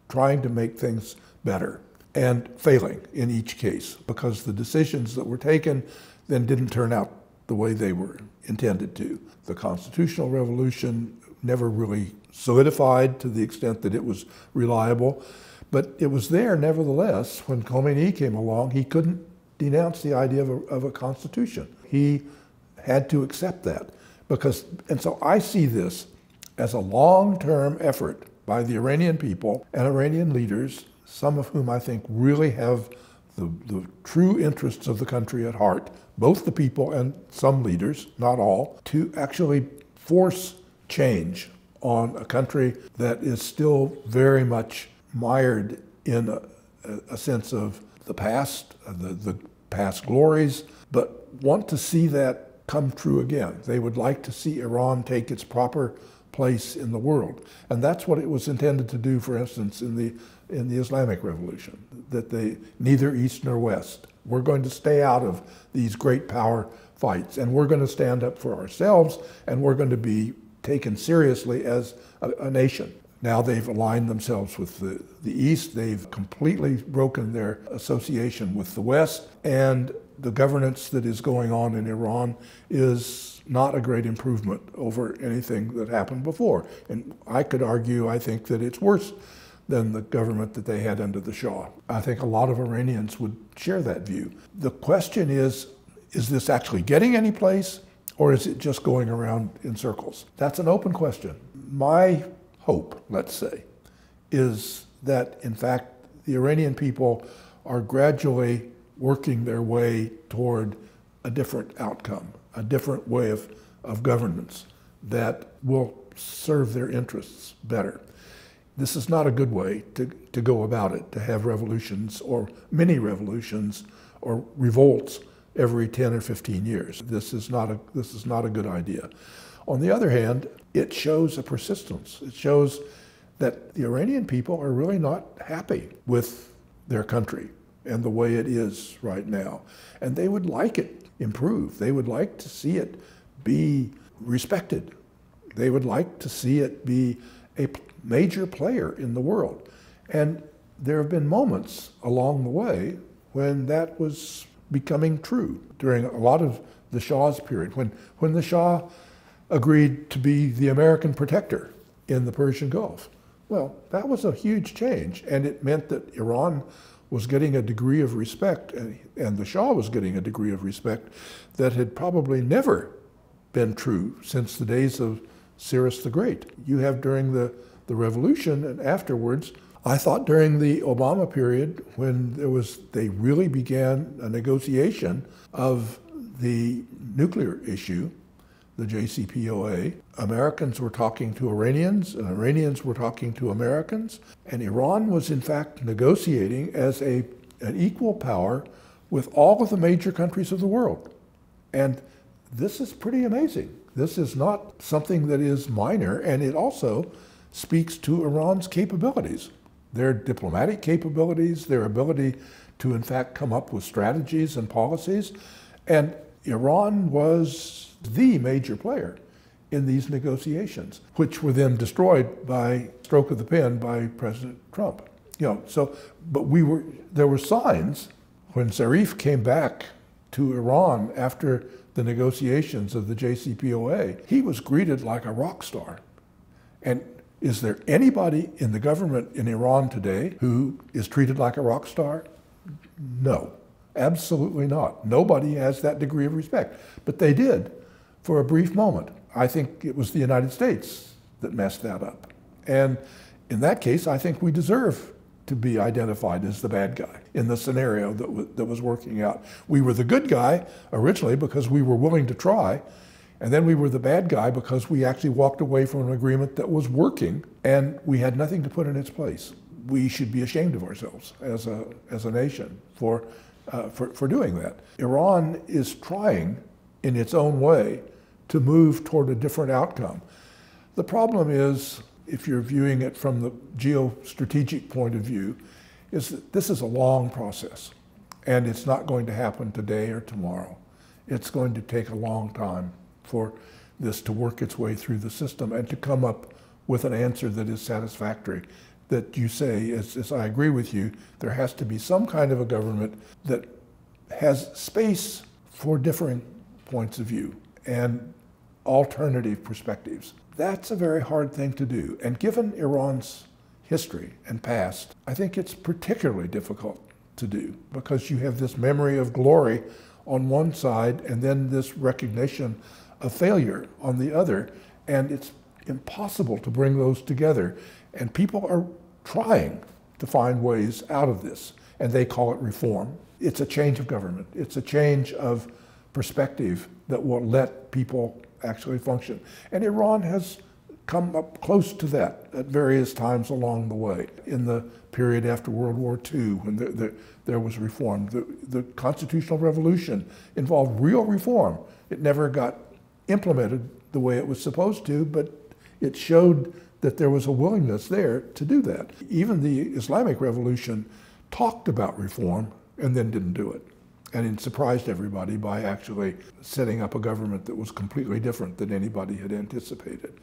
trying to make things better, and failing in each case, because the decisions that were taken then didn't turn out the way they were intended to. The Constitutional Revolution never really solidified to the extent that it was reliable, but it was there nevertheless. When Khomeini came along, he couldn't denounce the idea of a constitution. He had to accept that, and so I see this as a long-term effort by the Iranian people and Iranian leaders, some of whom I think really have the true interests of the country at heart, both the people and some leaders, not all, to actually force change on a country that is still very much mired in a sense of the past glories, but want to see that come true again. They would like to see Iran take its proper place in the world. And that's what it was intended to do, for instance, in the Islamic Revolution, that they neither East nor West. We're going to stay out of these great power fights, and we're going to stand up for ourselves, and we're going to be taken seriously as a nation. Now they've aligned themselves with the East. They've completely broken their association with the West, and the governance that is going on in Iran is not a great improvement over anything that happened before. And I could argue, I think, that it's worse than the government that they had under the Shah. I think a lot of Iranians would share that view. The question is this actually getting any place, or is it just going around in circles? That's an open question. My hope, let's say, is that, in fact, the Iranian people are gradually working their way toward a different outcome, a different way of governance that will serve their interests better. This is not a good way to go about it, to have revolutions or mini revolutions or revolts every 10 or 15 years. This is not a good idea. On the other hand, it shows a persistence. It shows that the Iranian people are really not happy with their country and the way it is right now. And they would like it improved. They would like to see it be respected. They would like to see it be a major player in the world. And there have been moments along the way when that was becoming true during a lot of the Shah's period, when the Shah agreed to be the American protector in the Persian Gulf. Well, that was a huge change, and it meant that Iran was getting a degree of respect, and the Shah was getting a degree of respect that had probably never been true since the days of Cyrus the Great. You have during the revolution and afterwards. I thought during the Obama period, when they really began a negotiation of the nuclear issue, the JCPOA, Americans were talking to Iranians, and Iranians were talking to Americans, and Iran was in fact negotiating as an equal power with all of the major countries of the world. And this is pretty amazing. This is not something that is minor, and it also speaks to Iran's capabilities. Their diplomatic capabilities, their ability to in fact come up with strategies and policies. And Iran was the major player in these negotiations, which were then destroyed by stroke of the pen by President Trump. But there were signs when Zarif came back to Iran after the negotiations of the JCPOA, he was greeted like a rock star. And is there anybody in the government in Iran today who is treated like a rock star? No, absolutely not. Nobody has that degree of respect. But they did for a brief moment. I think it was the United States that messed that up. And in that case, I think we deserve to be identified as the bad guy in the scenario that was working out. We were the good guy originally because we were willing to try. And then we were the bad guy because we actually walked away from an agreement that was working and we had nothing to put in its place. We should be ashamed of ourselves as a nation for doing that. Iran is trying in its own way to move toward a different outcome. The problem is, if you're viewing it from the geostrategic point of view, is that this is a long process and it's not going to happen today or tomorrow. It's going to take a long time for this to work its way through the system and to come up with an answer that is satisfactory. That you say, as I agree with you, there has to be some kind of a government that has space for differing points of view and alternative perspectives. That's a very hard thing to do. And given Iran's history and past, I think it's particularly difficult to do because you have this memory of glory on one side and then this recognition of failure on the other, and it's impossible to bring those together. And people are trying to find ways out of this, and they call it reform. It's a change of government. It's a change of perspective that will let people actually function. And Iran has come up close to that at various times along the way. In the period after World War II, when there was reform, the constitutional revolution involved real reform. It never got implemented the way it was supposed to, but it showed that there was a willingness there to do that. Even the Islamic Revolution talked about reform and then didn't do it. And it surprised everybody by actually setting up a government that was completely different than anybody had anticipated.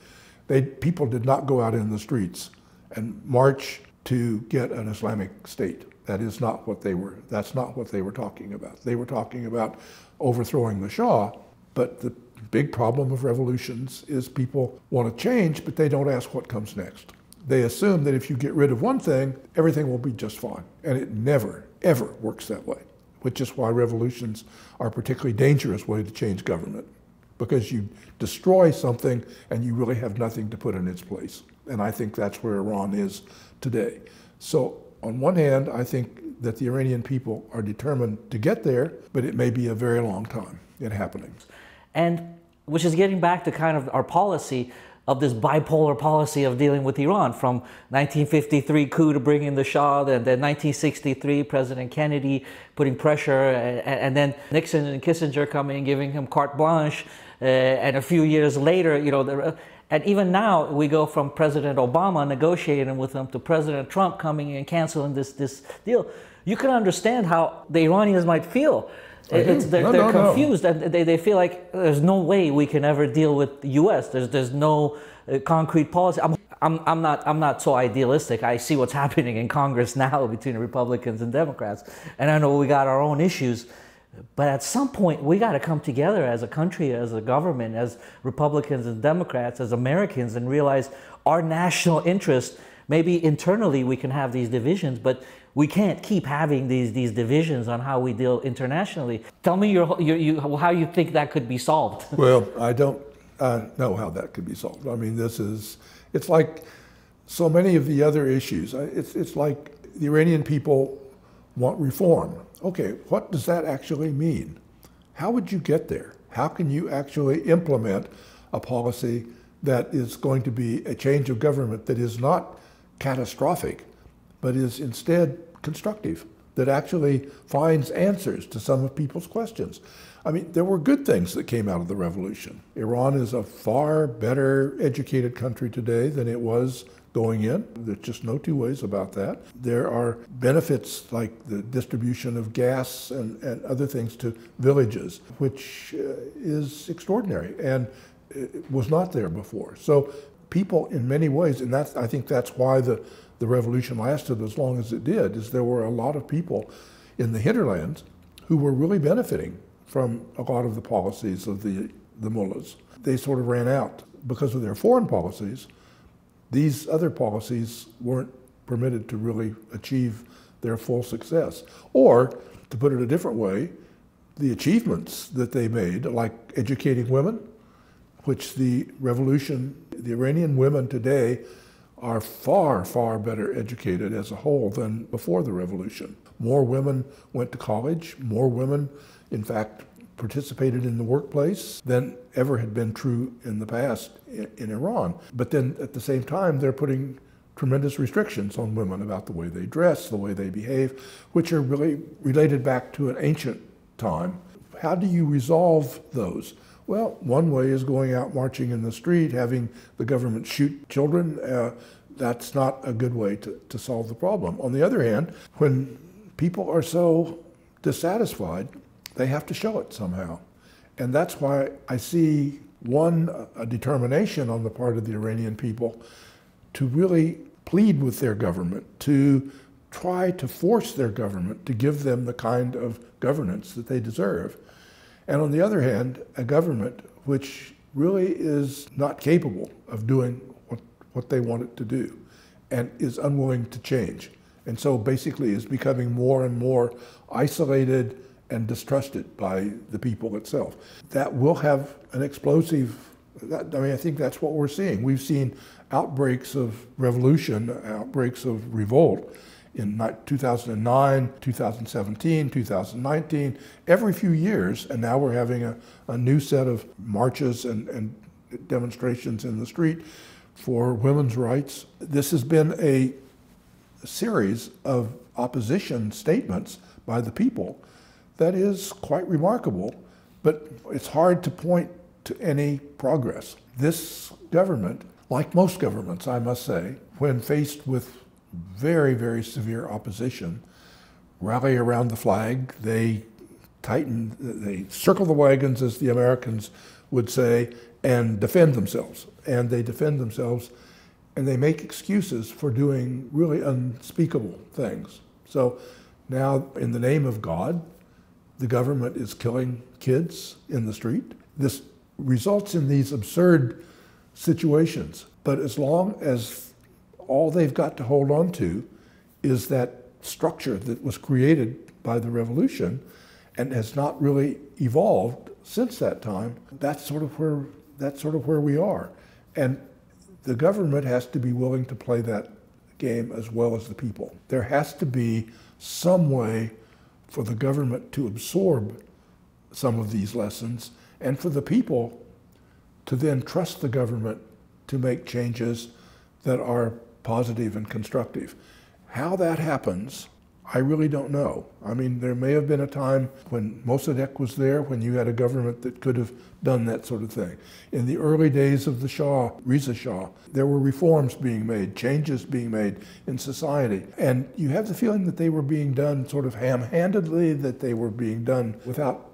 People did not go out in the streets and march to get an Islamic state. That's not what they were talking about. They were talking about overthrowing the Shah, but the big problem of revolutions is people want to change, but they don't ask what comes next. They assume that if you get rid of one thing, everything will be just fine. And it never, ever works that way, which is why revolutions are a particularly dangerous way to change government, because you destroy something and you really have nothing to put in its place. And I think that's where Iran is today. So on one hand, I think that the Iranian people are determined to get there, but it may be a very long time in happening. And which is getting back to kind of our policy of this bipolar policy of dealing with Iran, from 1953 coup to bring in the Shah, then 1963 President Kennedy putting pressure, and then Nixon and Kissinger coming and giving him carte blanche, and a few years later, and even now we go from President Obama negotiating with him to President Trump coming and canceling this deal. You can understand how the Iranians might feel. They're confused, and they feel like there's no way we can ever deal with the U.S. There's no concrete policy. I'm not so idealistic. I see what's happening in Congress now between the Republicans and Democrats, and I know we got our own issues. But at some point, we got to come together as a country, as a government, as Republicans and Democrats, as Americans, and realize our national interest Maybe internally we can have these divisions, but we can't keep having these divisions on how we deal internationally. Tell me how you think that could be solved. Well, I don't know how that could be solved. I mean, it's like so many of the other issues. It's like the Iranian people want reform. Okay, what does that actually mean? How would you get there? How can you actually implement a policy that is going to be a change of government that is not catastrophic, but is instead constructive, that actually finds answers to some of people's questions? I mean, there were good things that came out of the revolution. Iran is a far better educated country today than it was going in. There's just no two ways about that. There are benefits like the distribution of gas and other things to villages, which is extraordinary and it was not there before. So people in many ways, and I think that's why the revolution lasted as long as it did, is there were a lot of people in the hinterlands who were really benefiting from a lot of the policies of the mullahs. They sort of ran out because of their foreign policies. These other policies weren't permitted to really achieve their full success. Or, to put it a different way, the achievements that they made, like educating women, which the Iranian women today are far, far better educated as a whole than before the revolution. More women went to college, more women, in fact, participated in the workplace than ever had been true in the past in Iran. But then at the same time, they're putting tremendous restrictions on women about the way they dress, the way they behave, which are really related back to an ancient time. How do you resolve those? Well, one way is going out marching in the street, having the government shoot children. That's not a good way to solve the problem. On the other hand, when people are so dissatisfied, they have to show it somehow. And that's why I see a determination on the part of the Iranian people to really plead with their government, to try to force their government to give them the kind of governance that they deserve. And on the other hand, a government which really is not capable of doing what they want it to do and is unwilling to change. And so basically is becoming more and more isolated and distrusted by the people itself. That will have an explosive, I think that's what we're seeing. We've seen outbreaks of revolution, outbreaks of revolt in 2009, 2017, 2019, every few years, and now we're having a new set of marches and demonstrations in the street for women's rights. This has been a series of opposition statements by the people that is quite remarkable, but it's hard to point to any progress. This government, like most governments, I must say, when faced with very, very severe opposition, rally around the flag, they circle the wagons, as the Americans would say, and defend themselves. And they defend themselves, and they make excuses for doing really unspeakable things. So now, in the name of God, the government is killing kids in the street. This results in these absurd situations. But as long as all they've got to hold on to is that structure that was created by the revolution and has not really evolved since that time, that's sort of where we are. And the government has to be willing to play that game as well as the people. There has to be some way for the government to absorb some of these lessons and for the people to then trust the government to make changes that are positive and constructive. How that happens, I really don't know. I mean, there may have been a time when Mossadegh was there, when you had a government that could have done that sort of thing. In the early days of the Shah, Reza Shah, there were reforms being made, changes being made in society. And you have the feeling that they were being done sort of ham-handedly, that they were being done without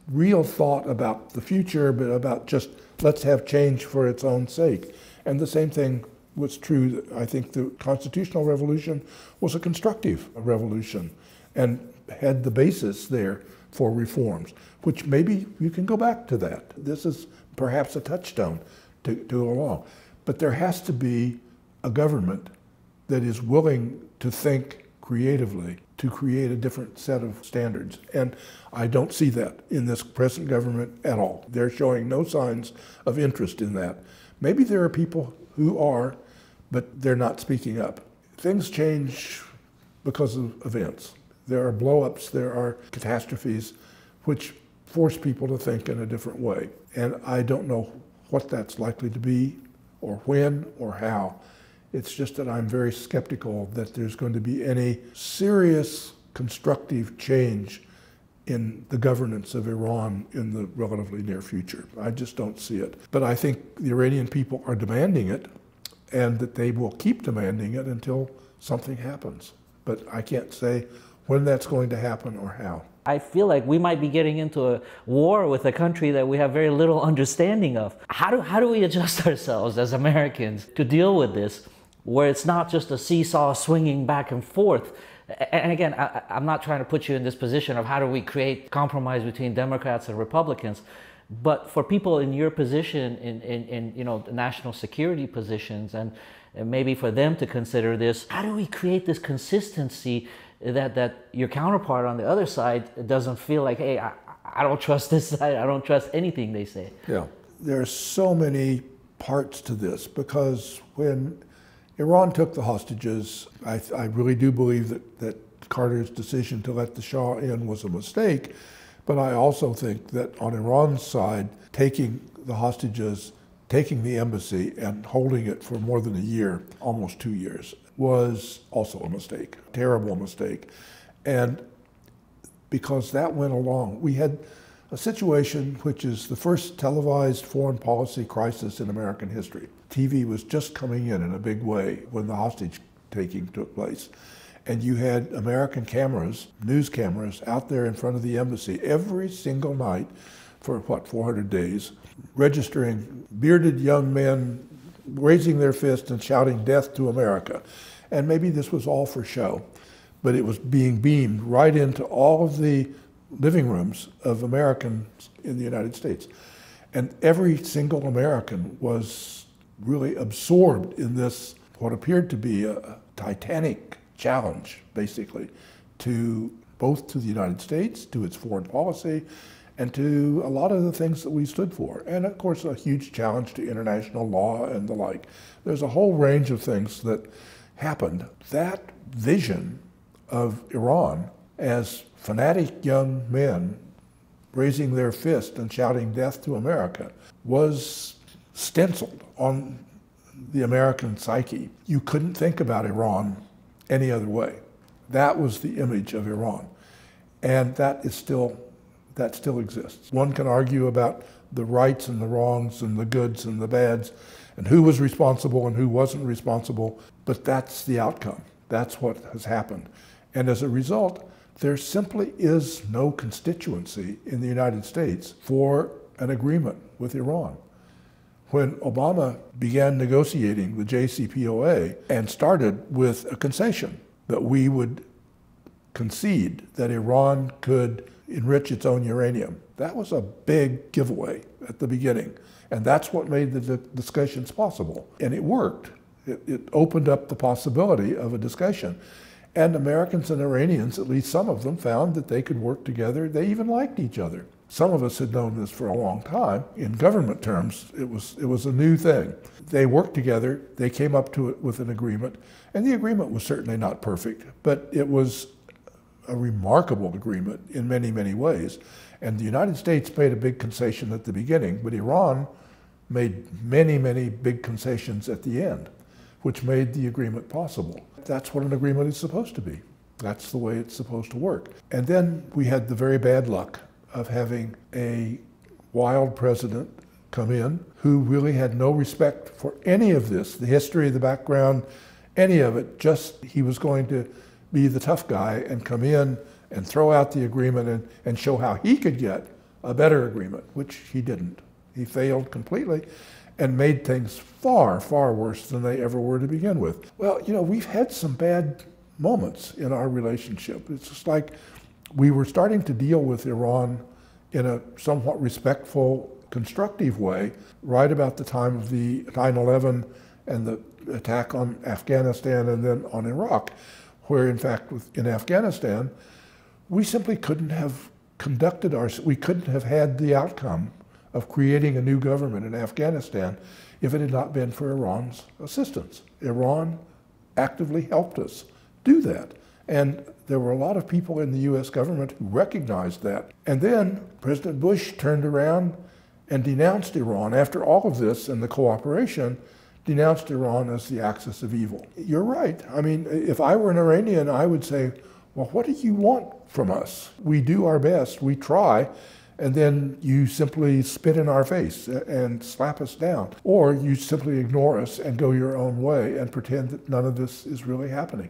real thought about the future, but about just let's have change for its own sake. And the same thing was true. I think the constitutional revolution was a constructive revolution and had the basis there for reforms, which maybe you can go back to that. This is perhaps a touchstone to go along. But there has to be a government that is willing to think creatively to create a different set of standards. And I don't see that in this present government at all. They're showing no signs of interest in that. Maybe there are people who are, but they're not speaking up. Things change because of events. There are blow-ups, there are catastrophes, which force people to think in a different way. And I don't know what that's likely to be, or when, or how. It's just that I'm very skeptical that there's going to be any serious constructive change in the governance of Iran in the relatively near future. I just don't see it. But I think the Iranian people are demanding it, and that they will keep demanding it until something happens. But I can't say when that's going to happen or how. I feel like we might be getting into a war with a country that we have very little understanding of. How do we adjust ourselves as Americans to deal with this, where it's not just a seesaw swinging back and forth? And again, I'm not trying to put you in this position of how do we create compromise between Democrats and Republicans, but for people in your position, in you know, national security positions, and maybe for them to consider this, how do we create this consistency that your counterpart on the other side doesn't feel like, hey, I don't trust this side, I don't trust anything they say? Yeah, there are so many parts to this, because when Iran took the hostages, I really do believe that Carter's decision to let the Shah in was a mistake, but I also think that on Iran's side, taking the hostages, taking the embassy and holding it for more than a year, almost 2 years, was also a mistake, a terrible mistake. And because that went along, we had a situation which is the first televised foreign policy crisis in American history. TV was just coming in a big way when the hostage taking took place. And you had American cameras, news cameras, out there in front of the embassy every single night for, what, 400 days, registering bearded young men raising their fists and shouting death to America. And maybe this was all for show, but it was being beamed right into all of the living rooms of Americans in the United States. And every single American was really absorbed in this, what appeared to be a titanic challenge, basically, to both to the United States, to its foreign policy, and to a lot of the things that we stood for. And of course, a huge challenge to international law and the like. There's a whole range of things that happened. That vision of Iran as fanatic young men raising their fist and shouting death to America was stenciled on the American psyche. You couldn't think about Iran any other way. That was the image of Iran. And that still exists. One can argue about the rights and the wrongs and the goods and the bads and who was responsible and who wasn't responsible, but that's the outcome. That's what has happened. And as a result, there simply is no constituency in the United States for an agreement with Iran. When Obama began negotiating the JCPOA and started with a concession that we would concede that Iran could enrich its own uranium, that was a big giveaway at the beginning. And that's what made the discussions possible. And it worked. It opened up the possibility of a discussion. And Americans and Iranians, at least some of them, found that they could work together. They even liked each other. Some of us had known this for a long time. In government terms, it was a new thing. They worked together. They came up to it with an agreement. And the agreement was certainly not perfect, but it was a remarkable agreement in many, many ways. And the United States made a big concession at the beginning, but Iran made many, many big concessions at the end, which made the agreement possible. That's what an agreement is supposed to be. That's the way it's supposed to work. And then we had the very bad luck of having a wild president come in who really had no respect for any of this, the history, the background, any of it. Just he was going to be the tough guy and come in and throw out the agreement and show how he could get a better agreement, which he didn't. He failed completely and made things far, far worse than they ever were to begin with. Well, you know, we've had some bad moments in our relationship. It's just like we were starting to deal with Iran in a somewhat respectful, constructive way right about the time of the 9/11 and the attack on Afghanistan and then on Iraq, where in fact in Afghanistan, we simply couldn't have we couldn't have had the outcome of creating a new government in Afghanistan if it had not been for Iran's assistance. Iran actively helped us do that. And there were a lot of people in the U.S. government who recognized that. And then President Bush turned around and denounced Iran. After all of this and the cooperation, denounced Iran as the axis of evil. You're right. I mean, if I were an Iranian, I would say, well, what do you want from us? We do our best, we try, and then you simply spit in our face and slap us down. Or you simply ignore us and go your own way and pretend that none of this is really happening.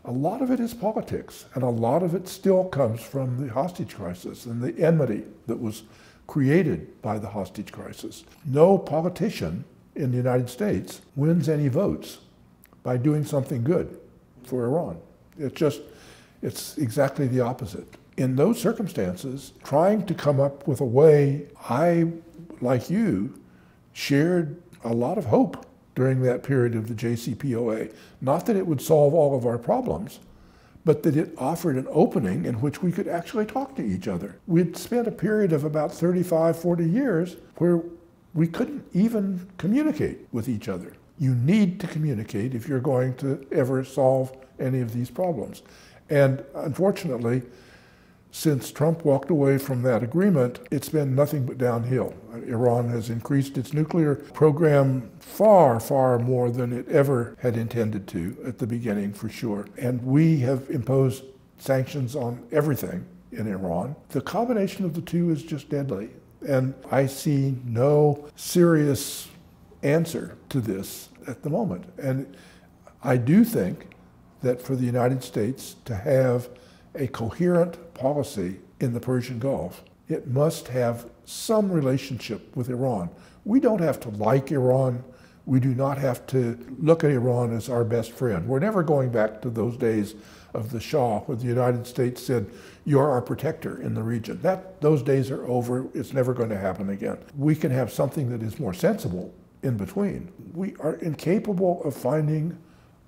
A lot of it is politics, and a lot of it still comes from the hostage crisis and the enmity that was created by the hostage crisis. No politician in the United States wins any votes by doing something good for Iran. It's exactly the opposite. In those circumstances, trying to come up with a way, I, like you, shared a lot of hope during that period of the JCPOA. Not that it would solve all of our problems, but that it offered an opening in which we could actually talk to each other. We'd spent a period of about 35, 40 years where we couldn't even communicate with each other. You need to communicate if you're going to ever solve any of these problems. And unfortunately, since Trump walked away from that agreement, it's been nothing but downhill. Iran has increased its nuclear program far, far more than it ever had intended to at the beginning, for sure. And we have imposed sanctions on everything in Iran. The combination of the two is just deadly. And I see no serious answer to this at the moment. And I do think that for the United States to have a coherent policy in the Persian Gulf, it must have some relationship with Iran. We don't have to like Iran. We do not have to look at Iran as our best friend. We're never going back to those days of the Shah, where the United States said, you're our protector in the region. Those days are over. It's never going to happen again. We can have something that is more sensible in between. We are incapable of finding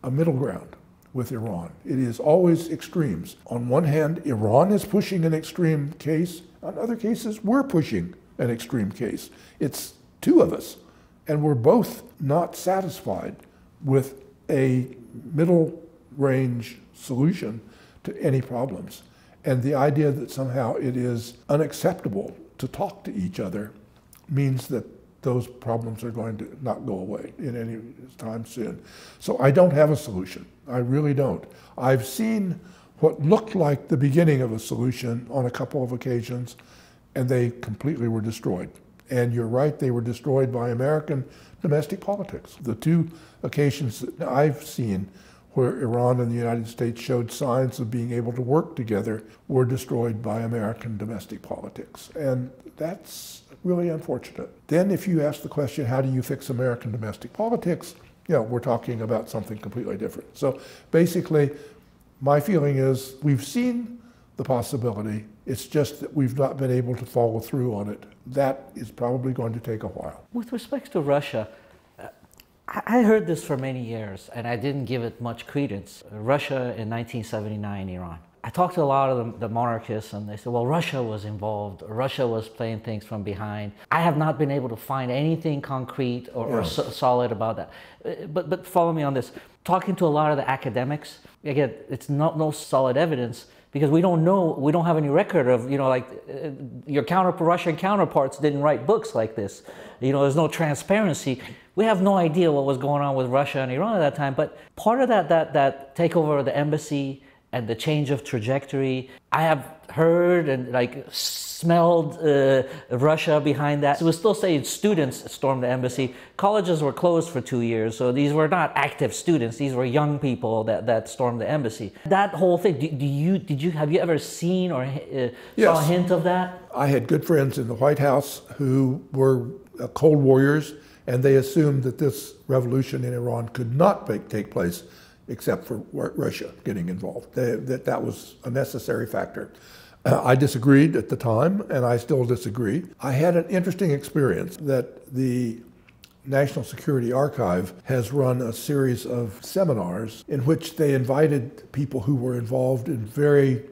a middle ground with Iran. It is always extremes. On one hand, Iran is pushing an extreme case. On other cases, we're pushing an extreme case. It's two of us, and we're both not satisfied with a middle-range solution to any problems. And the idea that somehow it is unacceptable to talk to each other means that those problems are going to not go away in any time soon. So I don't have a solution. I really don't. I've seen what looked like the beginning of a solution on a couple of occasions, and they completely were destroyed. And you're right, they were destroyed by American domestic politics. The two occasions that I've seen where Iran and the United States showed signs of being able to work together were destroyed by American domestic politics. And that's really unfortunate. Then if you ask the question, how do you fix American domestic politics? We're talking about something completely different. So basically, my feeling is we've seen the possibility. It's just that we've not been able to follow through on it. That is probably going to take a while. With respect to Russia, I heard this for many years, and I didn't give it much credence. Russia in 1979, Iran. I talked to a lot of the monarchists, and they said, well, Russia was involved. Russia was playing things from behind. I have not been able to find anything concrete or solid about that. But follow me on this. Talking to a lot of the academics, again, it's no solid evidence, because we don't know, we don't have any record of, your Russian counterparts didn't write books like this. There's no transparency. We have no idea what was going on with Russia and Iran at that time. But part of that takeover of the embassy and the change of trajectory, I have heard and smelled Russia behind that. So we're still saying students stormed the embassy. Colleges were closed for 2 years, so these were not active students. These were young people that stormed the embassy. That whole thing, have you ever seen or saw a hint of that? I had good friends in the White House who were Cold Warriors, and they assumed that this revolution in Iran could not take place except for Russia getting involved, that was a necessary factor. I disagreed at the time, and I still disagree. I had an interesting experience that the National Security Archive has run a series of seminars in which they invited people who were involved in very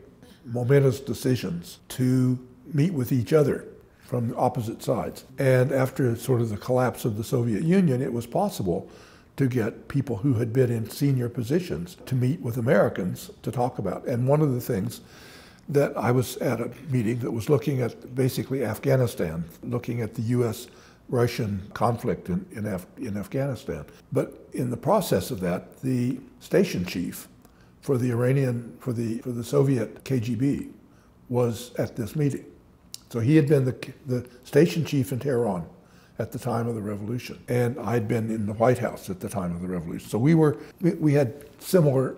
momentous decisions to meet with each other from opposite sides. And after sort of the collapse of the Soviet Union, it was possible to get people who had been in senior positions to meet with Americans to talk about. And one of the things that I was at a meeting that was looking at basically Afghanistan, looking at the U.S. Russian conflict in Afghanistan. But in the process of that, the station chief for the Soviet KGB was at this meeting. So he had been the station chief in Tehran at the time of the revolution, and I'd been in the White House at the time of the revolution. So we had similar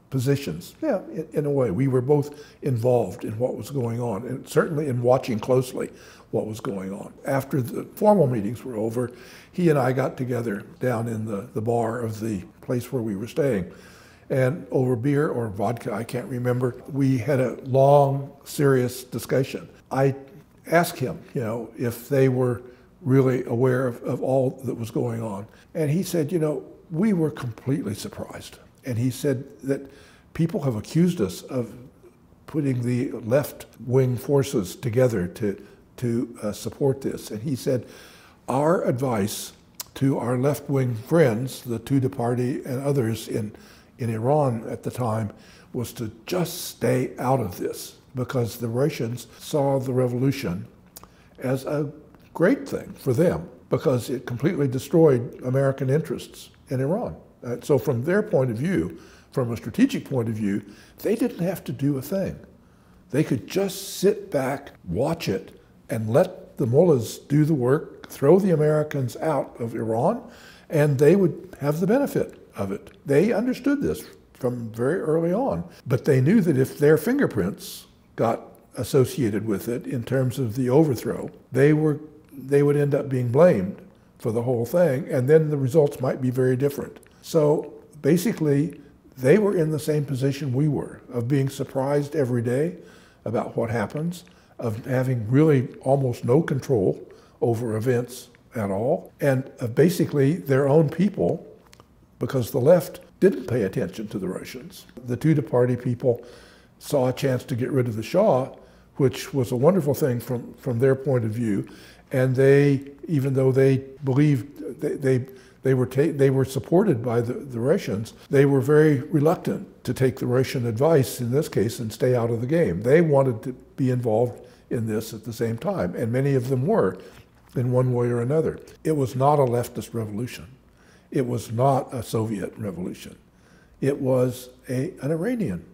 positions. Yeah, in a way. We were both involved in what was going on, and certainly in watching closely what was going on. After the formal meetings were over, he and I got together down in the bar of the place where we were staying, and over beer or vodka, I can't remember, we had a long, serious discussion. I asked him, if they were really aware of all that was going on. And he said, we were completely surprised. And he said that people have accused us of putting the left-wing forces together to support this. And he said, our advice to our left-wing friends, the Tudeh Party and others in Iran at the time, was to just stay out of this, because the Russians saw the revolution as a great thing for them, because it completely destroyed American interests in Iran. So from their point of view, from a strategic point of view, they didn't have to do a thing. They could just sit back, watch it, and let the mullahs do the work, throw the Americans out of Iran, and they would have the benefit of it. They understood this from very early on, but they knew that if their fingerprints got associated with it in terms of the overthrow, they would end up being blamed for the whole thing, and then the results might be very different. So basically, they were in the same position we were, of being surprised every day about what happens, of having really almost no control over events at all, and of basically their own people, because the left didn't pay attention to the Russians. The Tudeh Party people saw a chance to get rid of the Shah, which was a wonderful thing from their point of view, and they, even though they believed they were supported by the Russians, they were very reluctant to take the Russian advice in this case and stay out of the game. They wanted to be involved in this at the same time, and many of them were in one way or another. It was not a leftist revolution. It was not a Soviet revolution. It was an Iranian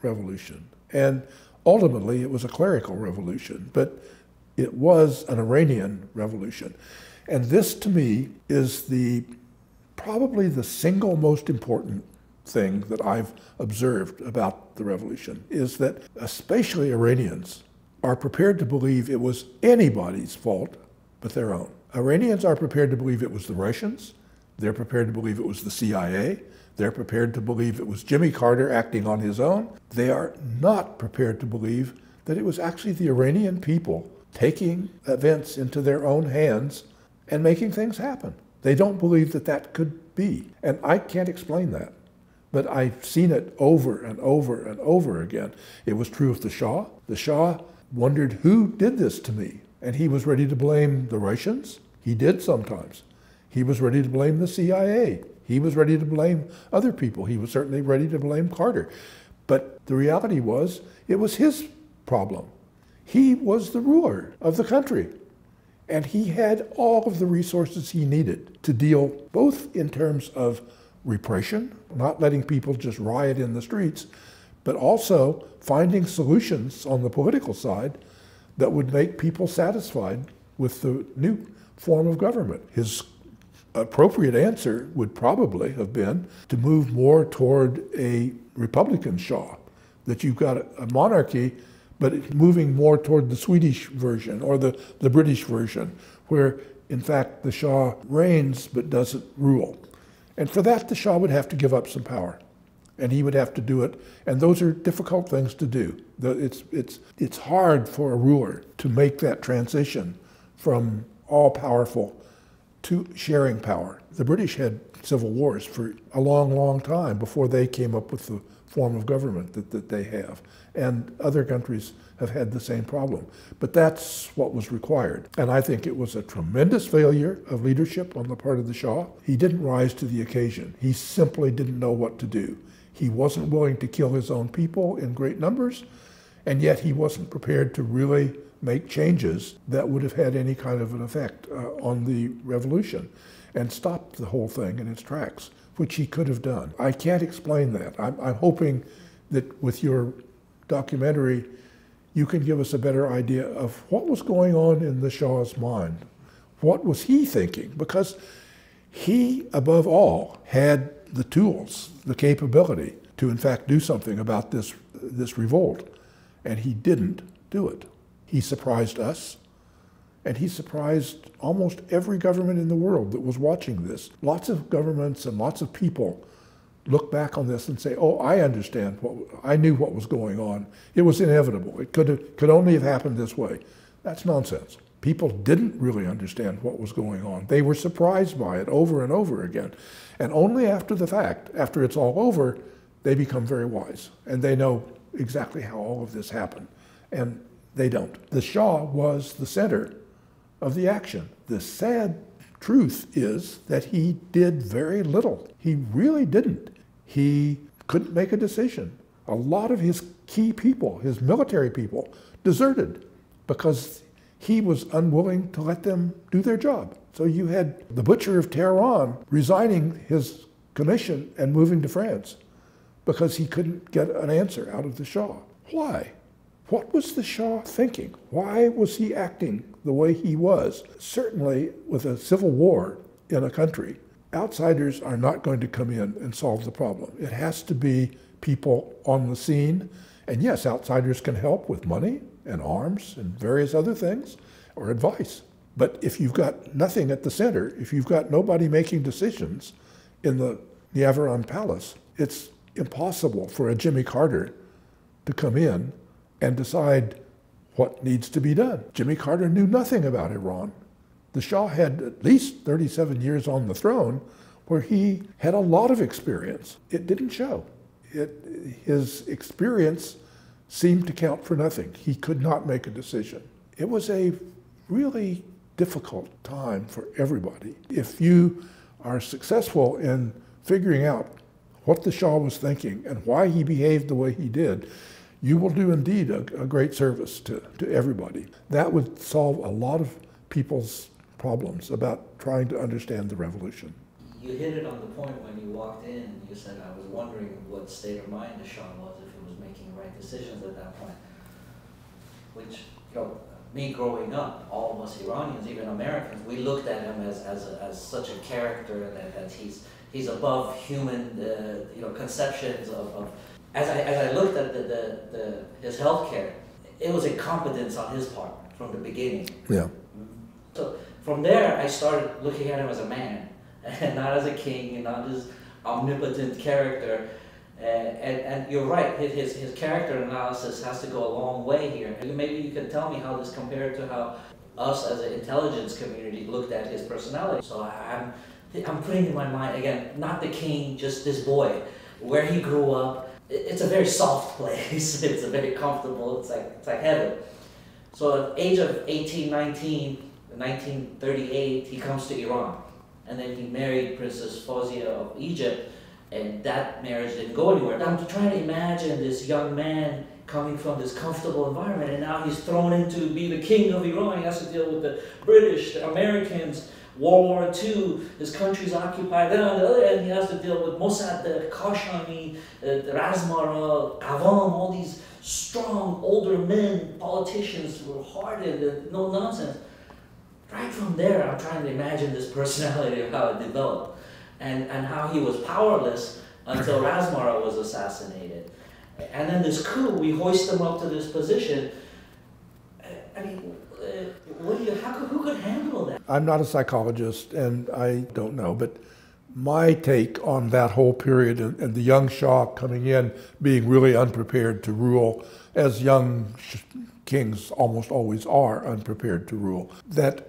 revolution. And ultimately, it was a clerical revolution, but it was an Iranian revolution. And this, to me, is probably the single most important thing that I've observed about the revolution, is that especially Iranians are prepared to believe it was anybody's fault but their own. Iranians are prepared to believe it was the Russians. They're prepared to believe it was the CIA. They're prepared to believe it was Jimmy Carter acting on his own. They are not prepared to believe that it was actually the Iranian people taking events into their own hands and making things happen. They don't believe that that could be. And I can't explain that. But I've seen it over and over and over again. It was true of the Shah. The Shah wondered, who did this to me? And he was ready to blame the Russians. He did sometimes. He was ready to blame the CIA. He was ready to blame other people. He was certainly ready to blame Carter. But the reality was, it was his problem. He was the ruler of the country. And he had all of the resources he needed to deal both in terms of repression, not letting people just riot in the streets, but also finding solutions on the political side that would make people satisfied with the new form of government. His appropriate answer would probably have been to move more toward a Republican Shah, that you've got a monarchy, but it's moving more toward the Swedish version or the British version, where in fact the Shah reigns but doesn't rule. And for that, the Shah would have to give up some power, and he would have to do it. And those are difficult things to do. It's hard for a ruler to make that transition from all-powerful to sharing power. The British had civil wars for a long, long time before they came up with the form of government that they have. And other countries have had the same problem. But that's what was required. And I think it was a tremendous failure of leadership on the part of the Shah. He didn't rise to the occasion. He simply didn't know what to do. He wasn't willing to kill his own people in great numbers, and yet he wasn't prepared to really make changes that would have had any kind of an effect on the revolution and stop the whole thing in its tracks, which he could have done. I can't explain that. I'm hoping that with your documentary, you can give us a better idea of what was going on in the Shah's mind. What was he thinking? Because he, above all, had the tools, the capability to in fact do something about this revolt, and he didn't do it. He surprised us, and he surprised almost every government in the world that was watching this. Lots of governments and lots of people look back on this and say, oh, I understand, I knew what was going on. It was inevitable. It could only have happened this way. That's nonsense. People didn't really understand what was going on. They were surprised by it over and over again. And only after the fact, after it's all over, they become very wise. And they know exactly how all of this happened. And they don't. The Shah was the center of the action. The sad truth is that he did very little. He really didn't. He couldn't make a decision. A lot of his key people, his military people, deserted because he was unwilling to let them do their job. So you had the butcher of Tehran resigning his commission and moving to France because he couldn't get an answer out of the Shah. Why? What was the Shah thinking? Why was he acting the way he was? Certainly, with a civil war in a country, outsiders are not going to come in and solve the problem. It has to be people on the scene. And yes, outsiders can help with money and arms and various other things, or advice. But if you've got nothing at the center, if you've got nobody making decisions in the Yerevan Palace, it's impossible for a Jimmy Carter to come in and decide what needs to be done. Jimmy Carter knew nothing about Iran. The Shah had at least 37 years on the throne where he had a lot of experience. It didn't show. His experience seemed to count for nothing. He could not make a decision. It was a really difficult time for everybody. If you are successful in figuring out what the Shah was thinking and why he behaved the way he did, you will do indeed a great service to everybody. That would solve a lot of people's problems about trying to understand the revolution. You hit it on the point when you walked in. You said, I was wondering what state of mind the Shah was, if he was making right decisions at that point. Which, me growing up, all of us Iranians, even Americans, we looked at him as such a character that he's above human conceptions of. As I looked at his healthcare, it was incompetence on his part from the beginning. Yeah. So from there, I started looking at him as a man, and not as a king, and not as omnipotent character. And you're right, his character analysis has to go a long way here. Maybe you can tell me how this compared to how us as an intelligence community looked at his personality. So I'm putting in my mind, again, not the king, just this boy, where he grew up. It's a very soft place. It's a very comfortable. It's like heaven. So at the age of 18, 19, 1938, he comes to Iran, and then he married Princess Fawzia of Egypt, and that marriage didn't go anywhere. I'm trying to imagine this young man coming from this comfortable environment, and now he's thrown in to be the king of Iran. He has to deal with the British, the Americans, World War II, his country's occupied. Then on the other end, he has to deal with Mossad, the Kashani, the Razmara, Avam, all these strong, older men, politicians who were hardened and no nonsense. Right from there, I'm trying to imagine this personality of how it developed and how he was powerless until Razmara was assassinated. And then this coup, we hoist him up to this position. I mean, who could handle that? I'm not a psychologist, and I don't know, but my take on that whole period and the young Shah coming in being really unprepared to rule, as young kings almost always are unprepared to rule, that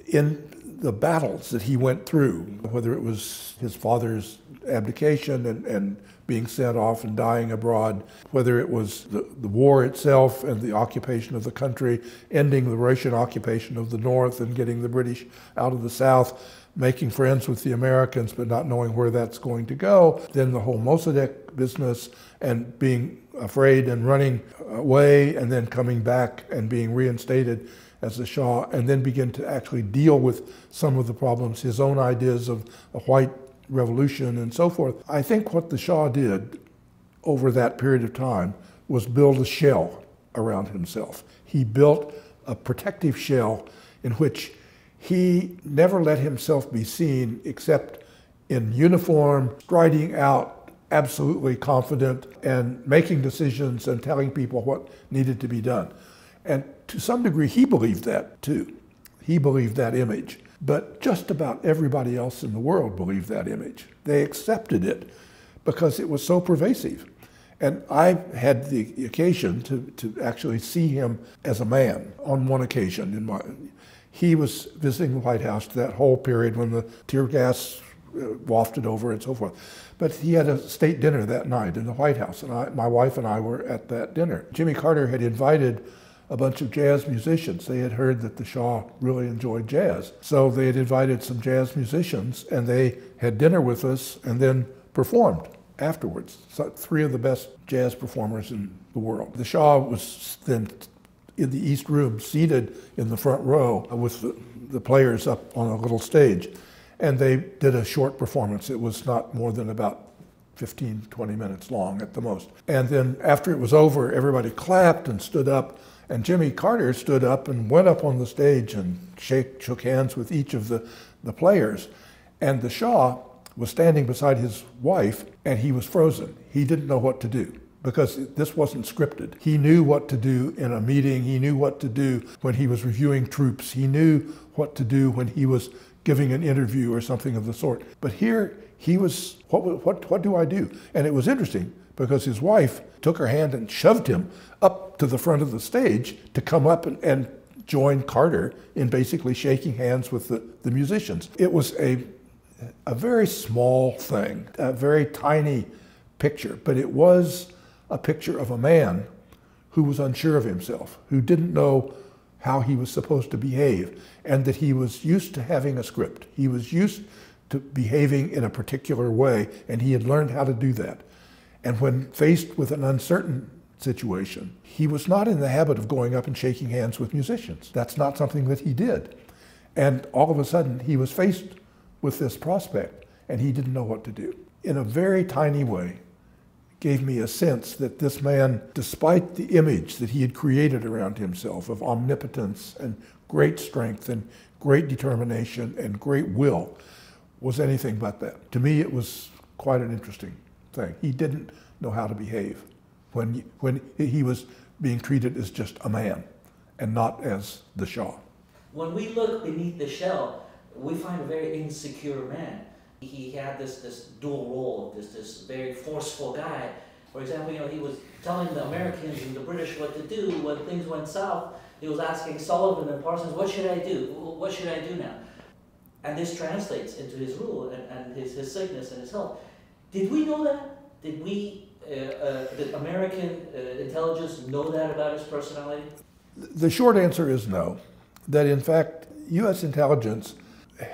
in the battles that he went through, whether it was his father's abdication and being sent off and dying abroad, whether it was the war itself and the occupation of the country, ending the Russian occupation of the North and getting the British out of the South, making friends with the Americans but not knowing where that's going to go, then the whole Mossadegh business and being afraid and running away and then coming back and being reinstated as the Shah, and then begin to actually deal with some of the problems, his own ideas of a white revolution and so forth. I think what the Shah did over that period of time was build a shell around himself. He built a protective shell in which he never let himself be seen except in uniform, striding out, absolutely confident, and making decisions and telling people what needed to be done. And to some degree, he believed that too. He believed that image. But just about everybody else in the world believed that image. They accepted it because it was so pervasive. And I had the occasion to actually see him as a man on one occasion. He was visiting the White House that whole period when the tear gas wafted over and so forth. But he had a state dinner that night in the White House, and my wife and I were at that dinner. Jimmy Carter had invited a bunch of jazz musicians. They had heard that the Shah really enjoyed jazz. So they had invited some jazz musicians, and they had dinner with us and then performed afterwards. So 3 of the best jazz performers in the world. The Shah was then in the East Room, seated in the front row with the players up on a little stage. And they did a short performance. It was not more than about 15, 20 minutes long at the most. And then after it was over, everybody clapped and stood up. And Jimmy Carter stood up and went up on the stage and shook hands with each of the players. And the Shah was standing beside his wife, and he was frozen. He didn't know what to do because this wasn't scripted. He knew what to do in a meeting. He knew what to do when he was reviewing troops. He knew what to do when he was giving an interview or something of the sort. But here he was, what do I do? And it was interesting because his wife took her hand and shoved him up to the front of the stage to come up and join Carter in basically shaking hands with the musicians. It was a very small thing, a very tiny picture, but it was a picture of a man who was unsure of himself, who didn't know how he was supposed to behave, and that he was used to having a script. He was used to behaving in a particular way, and he had learned how to do that. And when faced with an uncertain situation, he was not in the habit of going up and shaking hands with musicians. That's not something that he did. And all of a sudden, he was faced with this prospect, and he didn't know what to do. In a very tiny way, gave me a sense that this man, despite the image that he had created around himself of omnipotence and great strength and great determination and great will, was anything but that. To me, it was quite an interesting thing. He didn't know how to behave when he was being treated as just a man and not as the Shah. When we look beneath the shell, we find a very insecure man. He had this dual role, this very forceful guy. For example, he was telling the Americans and the British what to do when things went south. He was asking Sullivan and Parsons, what should I do? What should I do now? And this translates into his rule and his sickness and his health. Did we know that? Did American intelligence know that about his personality? The short answer is no. That in fact, U.S. intelligence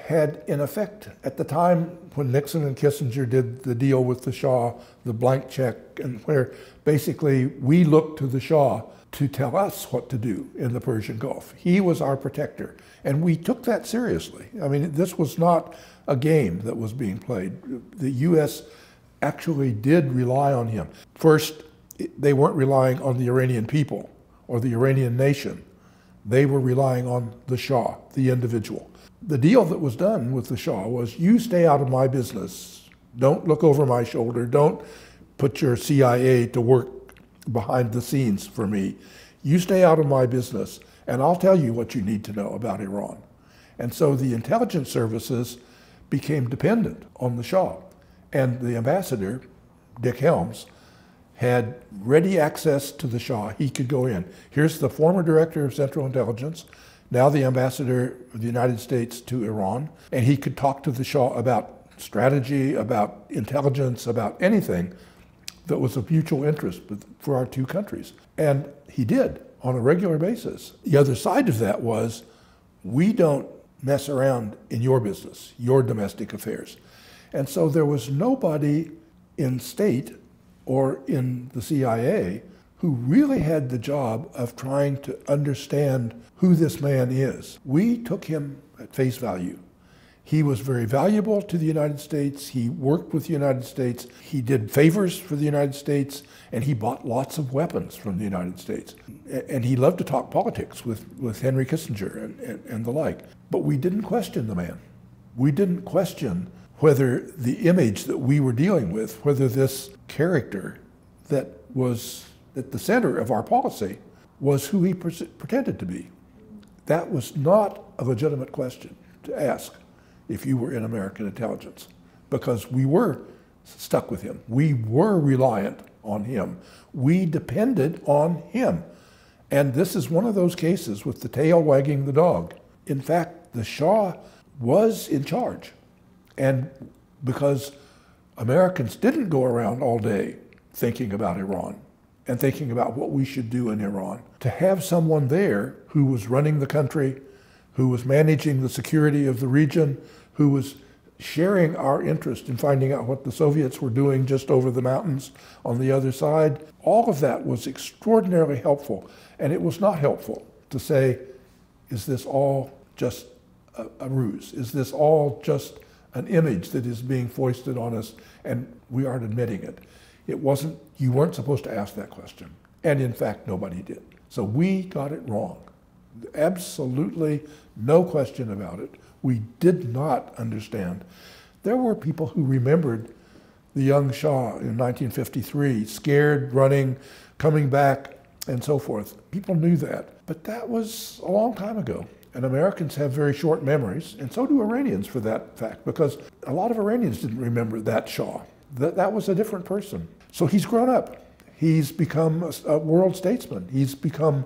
had, in effect, at the time when Nixon and Kissinger did the deal with the Shah, the blank check, and where basically we looked to the Shah to tell us what to do in the Persian Gulf. He was our protector, and we took that seriously. I mean, this was not a game that was being played. The U.S. actually did rely on him. First, they weren't relying on the Iranian people or the Iranian nation. They were relying on the Shah, the individual. The deal that was done with the Shah was, you stay out of my business. Don't look over my shoulder. Don't put your CIA to work behind the scenes for me. You stay out of my business, and I'll tell you what you need to know about Iran. And so the intelligence services became dependent on the Shah. And the ambassador, Dick Helms, had ready access to the Shah. He could go in. Here's the former director of Central Intelligence. now the ambassador of the United States to Iran, and he could talk to the Shah about strategy, about intelligence, about anything that was of mutual interest for our two countries. And he did on a regular basis. The other side of that was, we don't mess around in your business, your domestic affairs. And so there was nobody in state or in the CIA who really had the job of trying to understand who this man is. We took him at face value. He was very valuable to the United States. He worked with the United States. He did favors for the United States, and he bought lots of weapons from the United States. And he loved to talk politics with Henry Kissinger and the like. But we didn't question the man. We didn't question whether the image that we were dealing with, whether this character that was at the center of our policy was who he pretended to be. That was not a legitimate question to ask if you were in American intelligence, because we were stuck with him. We were reliant on him. We depended on him. And this is one of those cases with the tail wagging the dog. In fact, the Shah was in charge. And because Americans didn't go around all day thinking about Iran and thinking about what we should do in Iran, to have someone there who was running the country, who was managing the security of the region, who was sharing our interest in finding out what the Soviets were doing just over the mountains on the other side, all of that was extraordinarily helpful. And it was not helpful to say, is this all just a ruse? Is this all just an image that is being foisted on us and we aren't admitting it? It wasn't, you weren't supposed to ask that question. And in fact, nobody did. So we got it wrong. Absolutely no question about it. We did not understand. There were people who remembered the young Shah in 1953, scared, running, coming back, and so forth. People knew that. But that was a long time ago. And Americans have very short memories, and so do Iranians for that fact, because a lot of Iranians didn't remember that Shah. That was a different person. So he's grown up. He's become a world statesman. He's become,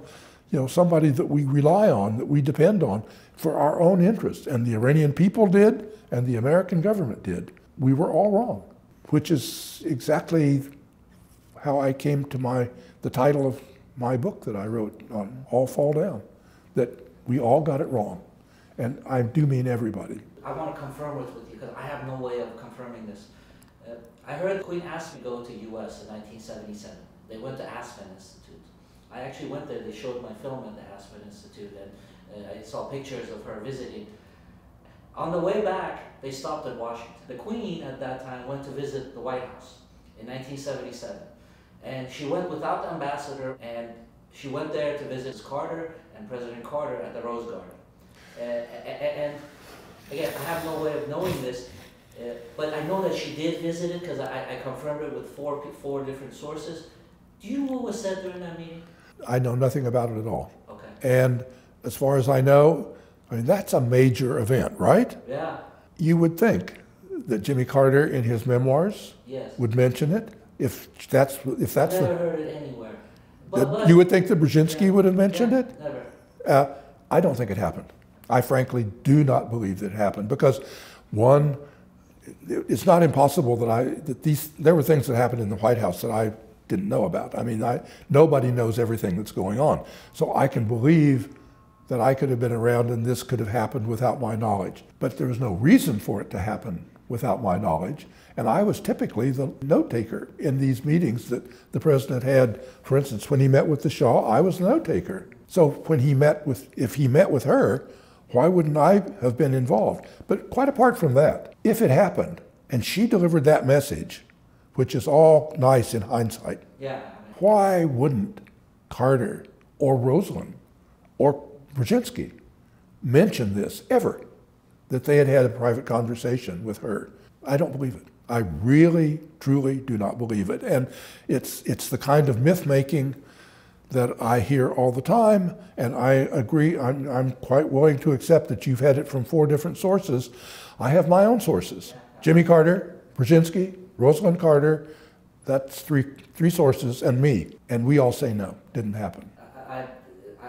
somebody that we rely on, that we depend on for our own interests. And the Iranian people did, and the American government did. We were all wrong, which is exactly how I came to the title of my book that I wrote on All Fall Down, that we all got it wrong. And I do mean everybody. I want to confirm with you, because I have no way of confirming this. I heard Queen asked me to go to U.S. in 1977. They went to Aspen Institute. I actually went there. They showed my film at the Aspen Institute, and I saw pictures of her visiting. On the way back, they stopped at Washington. The Queen at that time went to visit the White House in 1977. And she went without the ambassador, and she went there to visit Carter and President Carter at the Rose Garden. And again, I have no way of knowing this, but I know that she did visit it because I confirmed it with four different sources. Do you know what was said during that meeting? I know nothing about it at all. Okay. And as far as I know, that's a major event, right? Yeah. You would think that Jimmy Carter in his memoirs would mention it. If that's I've never heard it anywhere. You would think that Brzezinski would have mentioned it? Never. I don't think it happened. I frankly do not believe that it happened, because one, it's not impossible there were things that happened in the White House that I didn't know about. I mean, nobody knows everything that's going on. So I can believe that I could have been around and this could have happened without my knowledge. But there was no reason for it to happen without my knowledge. And I was typically the note taker in these meetings that the president had. For instance, when he met with the Shah, I was the note taker. So when if he met with her, why wouldn't I have been involved? But quite apart from that, if it happened and she delivered that message, which is all nice in hindsight, why wouldn't Carter or Rosalynn or Brzezinski mention this ever, that they had had a private conversation with her? I don't believe it. I really, truly do not believe it. And it's the kind of myth-making that I hear all the time, and I agree, I'm quite willing to accept that you've had it from 4 different sources. I have my own sources. Jimmy Carter, Brzezinski, Rosalynn Carter, that's three sources, and me. And we all say no, didn't happen.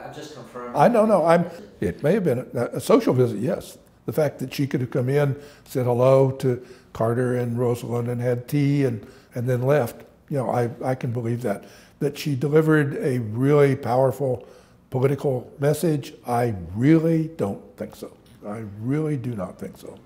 I'm just confirming. I don't know. It may have been a social visit, yes. The fact that she could have come in, said hello to Carter and Rosalind and had tea and then left, you know, I can believe that. That she delivered a really powerful political message, I really don't think so. I really do not think so.